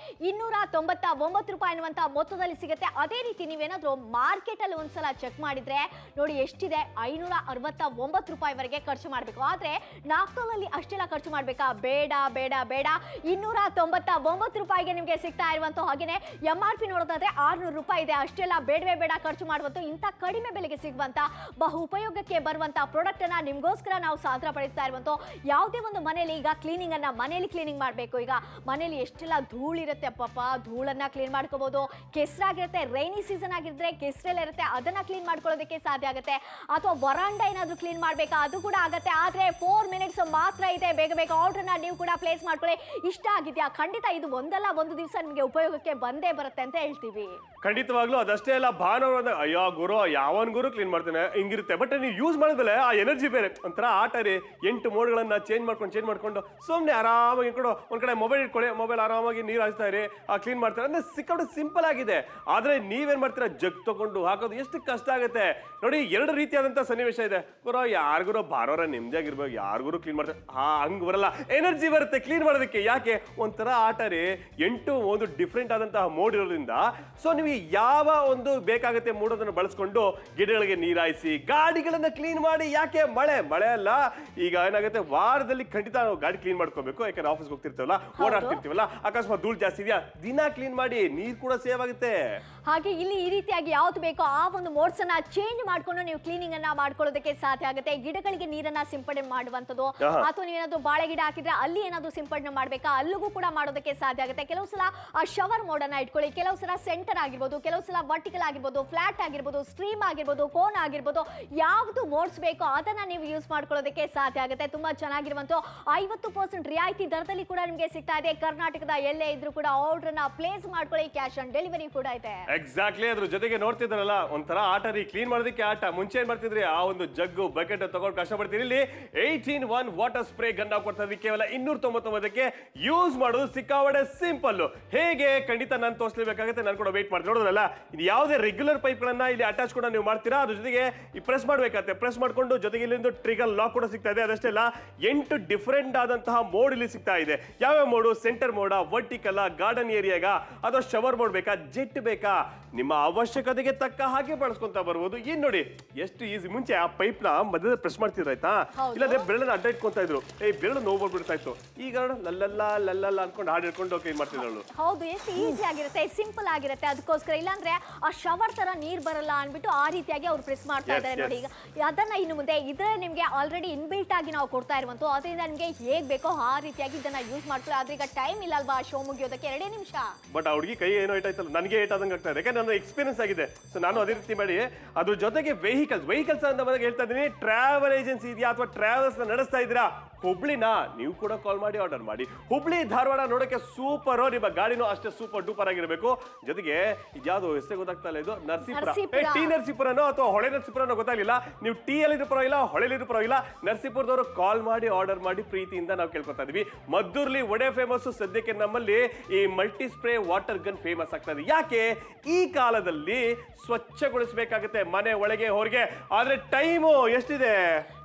S2: 299 ರೂಪಾಯಿ ಅನ್ನುವಂತ ಮೊತ್ತದಲ್ಲಿ ಸಿಗುತ್ತೆ. ಅದೇ ರೀತಿ ನೀವೇನಾದ್ರೂ ಮಾರ್ಕೆಟ್ ಅಲ್ಲಿ ಒಂದ್ಸಲ ಚೆಕ್ ಮಾಡಿದ್ರೆ ನೋಡಿ ಎಷ್ಟಿದೆ, 569 ರೂಪಾಯಿವರೆಗೆ ಖರ್ಚು ಮಾಡಬೇಕು. ಆದ್ರೆ ನಾಪ್ತೋಲಲ್ಲಿ ಅಷ್ಟೆಲ್ಲ ಖರ್ಚು ಮಾಡ್ಬೇಕಾ? ಬೇಡ ಬೇಡ ಬೇಡ. 299 ರೂಪಾಯಿಗೆ ನಿಮಗೆ ಸಿಗ್ತಾ ಇರುವಂತ. ಹಾಗೇನೆ MRP ನೋಡೋದಾದ್ರೆ 600 ರೂಪಾಯಿ ಇದೆ. ಅಷ್ಟೆಲ್ಲ ಬೇಡವೇ ಬೇಡ ಖರ್ಚು ಮಾಡುವಂತ ಇಂಥ ಕಡಿಮೆ ಬೆಲೆಗೆ ಸಿಗುವಂತ ಬಹು ಉಪಯೋಗಕ್ಕೆ ಬರುವಂತ ಪ್ರಾಡಕ್ಟ್ ಅನ್ನ ನಿಮ್ಗೋಸ್ಕರ ನಾವು ಸಾದರ ಪಡಿಸ್ತಾ ಇರುವಂತ. ಯಾವುದೇ ಒಂದು ಮನೆಯಲ್ಲಿ ಈಗ ಕ್ಲೀನಿಂಗ್ ಅನ್ನ ಮನೆಯಲ್ಲಿ ಕ್ಲೀನಿಂಗ್ ಮಾಡಬೇಕು. ಈಗ ಮನೆಯಲ್ಲಿ ಎಷ್ಟೆಲ್ಲ ಧೂಳಿರುತ್ತೆ, ಇರುತ್ತೆ ಪಾಪ, ಧೂಳನ್ನ ಕ್ಲೀನ್ ಮಾಡ್ಕೋಬಹುದು. ಕೆಸರಾಗಿರುತ್ತೆ, ರೈನಿ ಸೀಸನ್ ಆಗಿದ್ರೆ ಕೆಸರೆಲ್ಲ ಇರುತ್ತೆ, ಅದನ್ನ ಕ್ಲೀನ್ ಮಾಡ್ಕೊಳ್ಳೋದಕ್ಕೆ ಸಾಧ್ಯ ಆಗುತ್ತೆ. ಅಥವಾ ವರಾಂಡ ಏನಾದ್ರು ಕ್ಲೀನ್ ಮಾಡ್ಬೇಕಾ, ಅದು ಕೂಡ ಆಗುತ್ತೆ. ಆದ್ರೆ 4 ಮಿನಿಟ್ಸ್ ಮಾತ್ರ ಇದೆ. ಬೇಗ ಬೇಗ ಆರ್ಡರ್ನ ನೀವು ಕೂಡ ಪ್ಲೇಸ್ ಮಾಡ್ಕೊಳ್ಳಿ. ಇಷ್ಟ ಆಗಿದ್ಯಾ? ಖಂಡಿತ ಇದು ಒಂದಲ್ಲ ಒಂದು ದಿವಸ ನಿಮಗೆ ಉಪಯೋಗಕ್ಕೆ ಬಂದೇ ಬರುತ್ತೆ ಅಂತ ಹೇಳ್ತೀವಿ.
S3: ಖಂಡಿತವಾಗ್ಲೂ ಅದಷ್ಟೇ ಅಲ್ಲ, ಭಾನುವಾರ ಅಯ್ಯೋ ಗುರು ಯಾವನ್ ಗುರು ಕ್ಲೀನ್ ಮಾಡ್ತೇನೆ ಹಿಂಗಿರುತ್ತೆ. ಬಟ್ ನೀವು ಯೂಸ್ ಮಾಡಿದ್ಮೇಲೆ ಆ ಎನರ್ಜಿ ಬೇರೆ ಒಂಥರ ಆಟ ರೀ. 8 ಮೋಡ್ಗಳನ್ನ ಚೇಂಜ್ ಮಾಡ್ಕೊಂಡು ಸುಮ್ಮನೆ ಆರಾಮಾಗಿ ಇಟ್ಕೊಂಡು ಒಂದ್ ಕಡೆ ಮೊಬೈಲ್ ಇಟ್ಕೊಳ್ಳಿ, ಮೊಬೈಲ್ ಆರಾಮಾಗಿ ನೀರು ಹಾಯಿಸ್ತಾ ಇರಿ, ಕ್ಲೀನ್ ಮಾಡ್ತಾರೆ ಅಂದ್ರೆ ಸಿಕ್ಕಾಪಟ್ಟೆ ಸಿಂಪಲ್ ಆಗಿದೆ. ಆದ್ರೆ ನೀವೇನ್ ಮಾಡ್ತೀರಾ, ಜಗ್ ತಗೊಂಡು ಹಾಕೋದು ಎಷ್ಟು ಕಷ್ಟ ಆಗುತ್ತೆ ನೋಡಿ. 2 ರೀತಿಯಾದಂತ ಸನ್ನಿವೇಶ ಇದೆ. ಗುರು ಯಾರಿಗೂ ಭಾನುವಾರ ನಿಮ್ದಾಗಿರ್ಬೇಕು, ಯಾರಿಗೂ ಕ್ಲೀನ್ ಮಾಡ್ತಾರೆ ಹಂಗ್ ಬರಲ್ಲ, ಎನರ್ಜಿ ಬರುತ್ತೆ ಕ್ಲೀನ್ ಮಾಡೋದಕ್ಕೆ. ಯಾಕೆ ಒಂಥರ ಆಟ ರೀ. 8 ಒಂದು ಡಿಫ್ರೆಂಟ್ ಆದಂತಹ ಮೋಡ್ ಇರೋದ್ರಿಂದ ಸೊ ನೀವು ಯಾವ ಒಂದು ಬೇಕಾಗುತ್ತೆ ಮೂಡೋದನ್ನು ಬಳಸ್ಕೊಂಡು ಗಿಡಗಳಿಗೆ ನೀರಾಯಿಸಿ, ಗಾಡಿಗಳನ್ನ ಕ್ಲೀನ್ ಮಾಡಿ. ಯಾಕೆ ಮಳೆ ಅಲ್ಲ, ಈಗ ಏನಾಗುತ್ತೆ ವಾರದಲ್ಲಿ ಖಂಡಿತ ನಾವು ಗಾಡಿ ಕ್ಲೀನ್ ಮಾಡ್ಕೋಬೇಕು. ಯಾಕಂದ್ರೆ ಆಫೀಸ್ಗೆ ಹೋಗ್ತಿರ್ತೀವಲ್ಲ, ಓಡಾಡ್ತಿರ್ತೀವಲ್ಲ, ಅಕಸ್ಮಾತ್ ಧೂಳು ಜಾಸ್ತಿ ಇದೆಯಾ ದಿನ ಕ್ಲೀನ್ ಮಾಡಿ, ನೀರು ಕೂಡ ಸೇವ್ ಆಗುತ್ತೆ.
S2: ಹಾಗೆ ಇಲ್ಲಿ ಈ ರೀತಿಯಾಗಿ ಯಾವ್ದು ಬೇಕೋ ಆ ಒಂದು ಮೋಡ್ಸ್ ಅನ್ನ ಚೇಂಜ್ ಮಾಡ್ಕೊಂಡು ನೀವು ಕ್ಲೀನಿಂಗ್ ಅನ್ನ ಮಾಡ್ಕೊಳ್ಳೋದಕ್ಕೆ ಸಾಧ್ಯ ಆಗುತ್ತೆ. ಗಿಡಗಳಿಗೆ ನೀರನ್ನ ಸಿಂಪಡಣೆ ಮಾಡುವಂಥದ್ದು, ಅಥವಾ ನೀವೇನಾದ್ರು ಬಾಳೆ ಗಿಡ ಹಾಕಿದ್ರೆ ಅಲ್ಲಿ ಏನಾದ್ರು ಸಿಂಪಡಣೆ ಮಾಡ್ಬೇಕಾ, ಅಲ್ಲಿಗೂ ಕೂಡ ಮಾಡೋದಕ್ಕೆ ಸಾಧ್ಯ ಆಗುತ್ತೆ. ಕೆಲವು ಸಲ ಆ ಶವರ್ ಮೋಡ್ ಅನ್ನ ಇಟ್ಕೊಳ್ಳಿ, ಕೆಲವು ಸಲ ಸೆಂಟರ್ ಆಗಿರ್ಬೋದು, ಕೆಲವು ಸಲ ವರ್ಟಿಕಲ್ ಆಗಿರ್ಬೋದು, ಫ್ಲಾಟ್ ಆಗಿರ್ಬೋದು, ಸ್ಟ್ರೀಮ್ ಆಗಿರ್ಬೋದು, ಕೋನ್ ಆಗಿರ್ಬೋದು, ಯಾವ್ದು ಮೋಡ್ಸ್ ಬೇಕೋ ಅದನ್ನ ನೀವು ಯೂಸ್ ಮಾಡ್ಕೊಳ್ಳೋದಕ್ಕೆ ಸಾಧ್ಯ ಆಗುತ್ತೆ. ತುಂಬಾ ಚೆನ್ನಾಗಿರುವಂತ 50% ರಿಯಾಯಿತಿ ದರದಲ್ಲಿ ಕೂಡ ನಿಮಗೆ ಸಿಗ್ತಾ ಇದೆ. ಕರ್ನಾಟಕದ ಎಲ್ಲೇ ಇದ್ರೂ ಕೂಡ ಆರ್ಡರ್ ನ ಪ್ಲೇಸ್ ಮಾಡ್ಕೊಳ್ಳಿ, ಕ್ಯಾಶ್ ಆನ್ ಡೆಲಿವರಿ ಕೂಡ ಇದೆ.
S3: ಎಕ್ಸಾಕ್ಟ್ಲಿ, ಅದ್ರ ಜೊತೆಗೆ ನೋಡ್ತಿದ್ರಲ್ಲ ಒಂಥರ ಆಟ ರೀ, ಕ್ಲೀನ್ ಮಾಡೋದಕ್ಕೆ ಆಟ. ಮುಂಚೆ ಏನ್ ಮಾಡ್ತಿದ್ರಿ, ಆ ಒಂದು ಜಗ್ಗು ಬಕೆಟ್ ತಗೊಂಡು ಕಷ್ಟಪಡ್ತೀರಿ. ಇಲ್ಲಿ 18-1 ವಾಟರ್ ಸ್ಪ್ರೇ ಗನ್ ಕೊಡ್ತಾ ಇದ್ವಿ ಕೇವಲ 299ಕ್ಕೆ. ಯೂಸ್ ಮಾಡೋದು ಸಿಕ್ಕಾಪಟ್ಟೆ ಸಿಂಪಲ್. ಹೇಗೆ ಖಂಡಿತ ನಾನು ತೋರಿಸಲೇಬೇಕಾಗುತ್ತೆ, ನಾನು ಕೂಡ ವೇಟ್ ಮಾಡ್ತೀನಿ. ನೋಡೋದಲ್ಲ, ಇದು ಯಾವುದೇ ರೆಗ್ಯುಲರ್ ಪೈಪ್ ಗಳನ್ನ ಇಲ್ಲಿ ಅಟ್ಯಾಚ್ ಕೂಡ ನೀವು ಮಾಡ್ತೀರಾ, ಅದ್ರ ಜೊತೆಗೆ ಈ ಪ್ರೆಸ್ ಮಾಡ್ಬೇಕಾಗುತ್ತೆ. ಪ್ರೆಸ್ ಮಾಡ್ಕೊಂಡು ಜೊತೆಗೆ ಇಲ್ಲಿಂದ ಟ್ರಿಗರ್ ಲಾಕ್ ಕೂಡ ಸಿಗ್ತಾ ಇದೆ. ಅದಷ್ಟೇ ಅಲ್ಲ, 8 ಡಿಫರೆಂಟ್ ಆದಂತಹ ಮೋಡ್ ಇಲ್ಲಿ ಸಿಗ್ತಾ ಇದೆ. ಯಾವ್ಯಾವ ಮೋಡು, ಸೆಂಟರ್ ಮೋಡ, ವರ್ಟಿಕಲ್, ಗಾರ್ಡನ್ ಏರಿಯಾಗ, ಅಥವಾ ಶವರ್ ಮೋಡ್ ಬೇಕಾ, ಜೆಟ್ ಬೇಕಾ, ನಿಮ್ಮ ಅವಶ್ಯಕತೆಗೆ ತಕ್ಕ ಹಾಗೆ ಬಳಸ್ಕೊಂತ ಬರ್ಬೋದು. ಏನ್ ನೋಡಿ ಎಷ್ಟು ಈಸಿ. ಮುಂಚೆ ಆ ಪೈಪ್ ನ ಮಧ್ಯದಲ್ಲಿ ಪ್ರೆಸ್ ಮಾಡ್ತಿದ್ರು ಆಯ್ತಾ, ಇಲ್ಲಾಂದ್ರೆ ಬೆರಳನ್ನ ಅಡ್ಡ ಇಟ್ಕೊಂತ ಇದ್ರು, ಬೆರಳು ನೋವು ಬರ್ಬಿಡ್ತಾ ಇತ್ತು. ಈಗ ಲಲ್ಲಲ್ಲ ಅನ್ಕೊಂಡು ಹಾಡು ಹಿಡ್ಕೊಂಡು ಕ್ಲೀನ್ ಮಾಡ್ತಿದ್ರು.
S2: ಹೌದು, ಎಷ್ಟು ಈಸಿ ಆಗಿರುತ್ತೆ, ಸಿಂಪಲ್ ಆಗಿರುತ್ತೆ. ಅದಕ್ಕೋಸ್ಕರ ಇಲ್ಲಾಂದ್ರೆ ಆ ಶವರ್ ತರ ನೀರ್ ಬರಲ್ಲ ಅನ್ಬಿಟ್ಟು ಆ ರೀತಿಯಾಗಿ ಅವ್ರು ಪ್ರೆಸ್ ಮಾಡ್ತಾ ಇದ್ದಾರೆ ನೋಡಿ. ಈಗ ಅದನ್ನ ಇನ್ನು ಮುಂದೆ ಇದ್ರೆ ನಿಮ್ಗೆ ಆಲ್ರೆಡಿ ಇನ್ಬಿಲ್ಟ್ ಆಗಿ ನಾವು ಕೊಡ್ತಾ ಇರುವಂತ, ಅದರಿಂದ ನಿಮ್ಗೆ ಹೇಗ್ ಬೇಕೋ ಆ ರೀತಿಯಾಗಿ ಇದನ್ನ ಯೂಸ್ ಮಾಡ್ಕೊಳ್ಳಿ. ಆದ್ರೆ ಈಗ ಟೈಮ್ ಇಲ್ಲ ಅಲ್ವಾ ಶೋ ಮುಗಿಯೋದಕ್ಕೆ, 2 ನಿಮಿಷ.
S3: ಬಟ್ ಆ ಹುಡುಗಿ ಕೈ ಏನೋ ಏಟಾಯ್ತಲ್ಲ, ನನಗೆ ಏಟಾದಂಗೆ ಆಗ್ತಾ ಇದೆ. ಯಾಕಂದ್ರೆ ನನ್ನ ಎಕ್ಸ್ಪೀರಿಯನ್ಸ್ ಆಗಿದೆ. ಸೊ ನಾನು ಅದೇ ರೀತಿ ಮಾಡಿ ಅದ್ರ ಜೊತೆಗೆ ವೆಹಿಕಲ್ಸ್ ಅಂತ ಬಂದಾಗ ಹೇಳ್ತಾ ಇದ್ದೀನಿ. ಟ್ರಾವೆಲ್ ಏಜೆನ್ಸಿ ಇದೆಯಾ ಅಥವಾ ಟ್ರಾವೆಲ್ಸ್ ನಡೆಸ್ತಾ ಇದ್ದೀರಾ, ಹುಬ್ಳಿನ ನೀವು ಕೂಡ ಕಾಲ್ ಮಾಡಿ ಆರ್ಡರ್ ಮಾಡಿ. ಹುಬ್ಳಿ ಧಾರವಾಡ ನೋಡಕ್ಕೆ ಸೂಪರ್, ನಿಮ್ಮ ಗಾಡಿನೂ ಅಷ್ಟೇ ಸೂಪರ್ ಡೂಪರ್ ಆಗಿರಬೇಕು. ಜೊತೆಗೆ ಇದ್ಯಾವುದು ಹೆಸರು ಗೊತ್ತಾಗ್ತಾ ಇಲ್ಲ, ಇದು ನರಸೀಪುರ. ಟಿ ನರಸೀಪುರನೋ ಅಥವಾ ಹೊಳೆ ನರಸೀಪುರನೋ ಗೊತ್ತಾಗ್ಲಿಲ್ಲ. ನೀವು ಟಿ ಅಲ್ಲಿ ಪರವಾಗಿಲ್ಲ, ಹೊಳೆಲಿದ್ರು ಪರವಾಗಿಲ್ಲ, ನರಸೀಪುರದವರು ಕಾಲ್ ಮಾಡಿ ಆರ್ಡರ್ ಮಾಡಿ ಪ್ರೀತಿಯಿಂದ ನಾವು ಕೇಳ್ಕೊತಾ ಇದೀವಿ. ಮದ್ದೂರ್ಲಿ ವಡೆ ಫೇಮಸ್. ಸದ್ಯಕ್ಕೆ ನಮ್ಮಲ್ಲಿ ಈ multi spray water gun famous ಆಗ್ತಾ ಇದೆ. ಯಾಕೆ, ಈ ಕಾಲದಲ್ಲಿ ಸ್ವಚ್ಛಗೊಳಿಸಬೇಕಾಗುತ್ತೆ ಮನೆ ಒಳಗೆ ಹೊರಗೆ. ಆದ್ರೆ ಟೈಮು ಎಷ್ಟಿದೆ,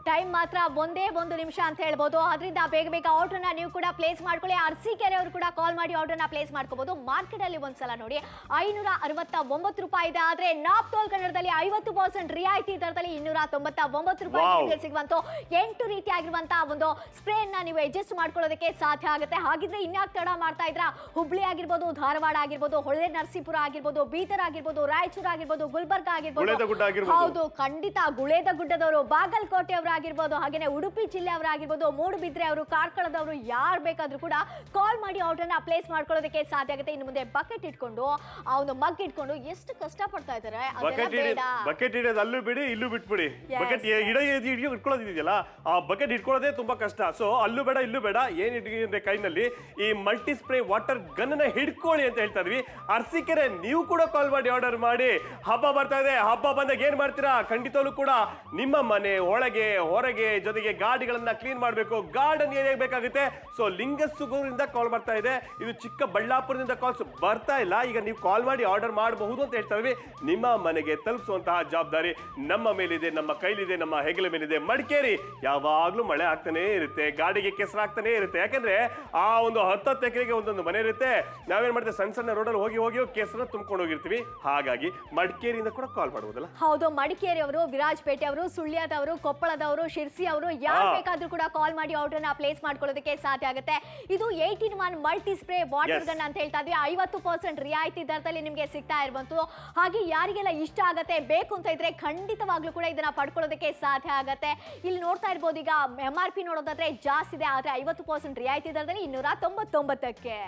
S2: ಟೈಮ್ ಮಾತ್ರ ಒಂದೇ 1 ನಿಮಿಷ ಅಂತ ಹೇಳ್ಬೋದು. ಅದರಿಂದ ಬೇಗ ಬೇಗ ಆರ್ಡರ್ನ ನೀವು ಕೂಡ ಪ್ಲೇಸ್ ಮಾಡ್ಕೊಳ್ಳಿ. ಅರಸೀಕೆರೆ ಅವರು ಕೂಡ ಕಾಲ್ ಮಾಡಿ ಆರ್ಡರ್ನ ಪ್ಲೇಸ್ ಮಾಡ್ಕೋಬಹುದು. ಮಾರ್ಕೆಟ್ ಅಲ್ಲಿ ಒಂದ್ಸಲ ನೋಡಿ 569 ರೂಪಾಯಿ ಇದೆ. ಆದ್ರೆ ನಾಪ್ತೋಲ್ ಕನ್ನಡದಲ್ಲಿ 50% ರಿಯಾಯಿತಿ ದರದಲ್ಲಿ 299 ರೂಪಾಯಿ ಸಿಗುವಂತ 8 ರೀತಿಯಾಗಿರುವಂತಹ ಒಂದು ಸ್ಪ್ರೇ ಅನ್ನ ನೀವು ಅಡ್ಜಸ್ಟ್ ಮಾಡ್ಕೊಳ್ಳೋದಕ್ಕೆ ಸಾಧ್ಯ ಆಗುತ್ತೆ. ಹಾಗಿದ್ರೆ ಇನ್ಯಾಕ್ ತಡ ಮಾಡ್ತಾ ಇದ್ರ, ಹುಬ್ಳಿ ಆಗಿರ್ಬೋದು, ಧಾರವಾಡ ಆಗಿರ್ಬೋದು, ಹೊಳೆ ನರಸೀಪುರ ಆಗಿರ್ಬೋದು, ಬೀದರ್ ಆಗಿರ್ಬೋದು, ರಾಯಚೂರು ಆಗಿರ್ಬೋದು, ಗುಲ್ಬರ್ಗ ಆಗಿರ್ಬೋದು, ಹೌದು ಖಂಡಿತ ಗುಳೇದ ಗುಡ್ಡದವರು, ಬಾಗಲಕೋಟೆ ಅವರು ಆಗಿರ್ಬೋದು, ಹಾಗೇನೆ ಉಡುಪಿ ಜಿಲ್ಲೆ ಅವರಾಗಿರ್ಬೋದು, ಮೂಡುಬಿದ್ರೆ ಅವರು, ಕಾರ್ಕಳದವರು, ಯಾರು ಬೇಕಾದ್ರೂ ಕೂಡ ಕಾಲ್ ಮಾಡಿ ಆರ್ಡರ್ನ ಪ್ಲೇಸ್ ಮಾಡ್ಕೊಳ್ಳೋದಕ್ಕೆ ಸಾಧ್ಯ ಆಗುತ್ತೆ. ಇನ್ನು ಮುಂದೆ ಬಕೆಟ್ ಇಟ್ಕೊಂಡು ಆ ಒಂದು ಮಗ್ ಇಟ್ಕೊಂಡು ಎಷ್ಟು ಕಷ್ಟ ಪಡ್ತಾ ಇದ್ದಾರೆ.
S3: ಬಕೆಟ್ ಇಡೋದು ಅಲ್ಲೂ ಬಿಡಿ, ಇಲ್ಲೂ ಬಿಟ್ಬಿಡಿ. ಬಕೆಟ್ ಇಟ್ಕೊಳ್ಳೋದಿದೆಯಲ್ಲ, ಆ ಬಕೆಟ್ ಇಟ್ಕೊಳ್ಳೋದೇ ತುಂಬಾ ಕಷ್ಟ. ಸೊ ಅಲ್ಲೂ ಬೇಡ, ಇಲ್ಲೂ ಬೇಡ. ಏನ್ ಇಟ್ಕೊಂಡ್ರೆ ಕೈನಲ್ಲಿ ಈ ಮಲ್ಟಿ ಸ್ಪ್ರೇ ವಾಟರ್ ಗನ್ ನ ಹಿಡ್ಕೊಳ್ಳಿ ಅಂತ ಹೇಳ್ತಾ ಇದ್ವಿ. ಅರಸೀಕೆರೆ ನೀವು ಕೂಡ ಕಾಲ್ ಮಾಡಿ ಆರ್ಡರ್ ಮಾಡಿ. ಹಬ್ಬ ಬರ್ತಾ ಇದೆ, ಹಬ್ಬ ಬಂದಾಗ ಏನ್ ಮಾಡ್ತೀರಾ, ಖಂಡಿತವೂ ಕೂಡ ನಿಮ್ಮ ಮನೆ ಒಳಗೆ ಹೊರಗೆ ಜೊತೆಗೆ ಗಾಡಿಗಳನ್ನ ಕ್ಲೀನ್ ಮಾಡಬೇಕು, ಗಾರ್ಡನ್ ಏರಿಯಾ ಬೇಕಾಗುತ್ತೆ. ಸೊ ಲಿಂಗಸುಗೂರಿಂದ ಕಾಲ್ ಬರ್ತಾ ಇದೆ. ಇದು ಚಿಕ್ಕಬಳ್ಳಾಪುರದಿಂದ ಕಾಲ್ಸ್ ಬರ್ತಾ ಇಲ್ಲ. ಈಗ ನೀವು ಕಾಲ್ ಮಾಡಿ ಆರ್ಡರ್ ಮಾಡಬಹುದು ಅಂತ ಹೇಳ್ತಾ ಇದ್ವಿ. ನಿಮ್ಮ ಮನೆಗೆ ತಲುಪಿಸುವಂತಹ ಜವಾಬ್ದಾರಿ ನಮ್ಮ ಮೇಲಿದೆ, ನಮ್ಮ ಕೈಲಿದೆ, ನಮ್ಮ ಹೆಗಲ ಮೇಲಿದೆ. ಮಡಿಕೇರಿ ಯಾವಾಗ್ಲೂ ಮಳೆ ಆಗ್ತಾನೆ ಇರುತ್ತೆ, ಗಾಡಿಗೆ ಕೆಸರಾಗ್ತಾನೆ ಇರುತ್ತೆ. ಯಾಕಂದ್ರೆ ಆ ಒಂದು 10 ಎಕರೆಗೆ ಒಂದೊಂದು ಮನೆ ಇರುತ್ತೆ. ನಾವೇನ್ ಮಾಡ್ತೇವೆ, ಸಣ್ಣ ಸಣ್ಣ ರೋಡಲ್ಲಿ ಹೋಗಿ ಕೆಸರ ತುಂಬಿಕೊಂಡು ಹೋಗಿರ್ತೀವಿ. ಹಾಗಾಗಿ ಮಡಿಕೇರಿಯಿಂದ ಕೂಡ ಕಾಲ್ ಮಾಡಬಹುದಲ್ಲ.
S2: ಹೌದು, ಮಡಿಕೇರಿ ಅವರು, ವಿರಾಜಪೇಟೆ ಅವರು, ಸುಳ್ಯದವರು, ಕೊಪ್ಪಳದವರು, ಶಿರ್ಸಿ ಅವರು, ಯಾರು ಬೇಕಾದ್ರೂ ಕೂಡ ಕಾಲ್ ಮಾಡಿ ಆರ್ಡರ್ನ ಪ್ಲೇಸ್ ಮಾಡ್ಕೊಳ್ಳೋದಕ್ಕೆ ಸಾಧ್ಯ ಆಗುತ್ತೆ. ಇದು 18-1 ಮಲ್ಟಿ ಸ್ಪ್ರೇ ವಾಟರ್ ಗನ್ ಅಂತ ಹೇಳ್ತಾ ಇದ್ವಿ. 50% ರಿಯಾಯಿತಿ ದರದಲ್ಲಿ ನಿಮಗೆ ಸಿಗ್ತಾ ಇರುವಂತದ್ದು. ಹಾಗೆ ಯಾರಿಗೆಲ್ಲ ಇಷ್ಟ ಆಗತ್ತೆ, ಬೇಕು ಅಂತ ಇದ್ರೆ ಖಂಡಿತವಾಗ್ಲೂ ಕೂಡ ಇದನ್ನ ಪಡ್ಕೊಳ್ಳೋದಕ್ಕೆ ಸಾಧ್ಯ ಆಗತ್ತೆ. ಇಲ್ಲಿ ನೋಡ್ತಾ ಇರ್ಬೋದು, ಈಗ MRP ನೋಡೋದಾದ್ರೆ ಜಾಸ್ತಿ ಇದೆ, ಆದ್ರೆ 50% ರಿಯಾಯಿತಿ ದರದಲ್ಲಿ 299ಕ್ಕೆ.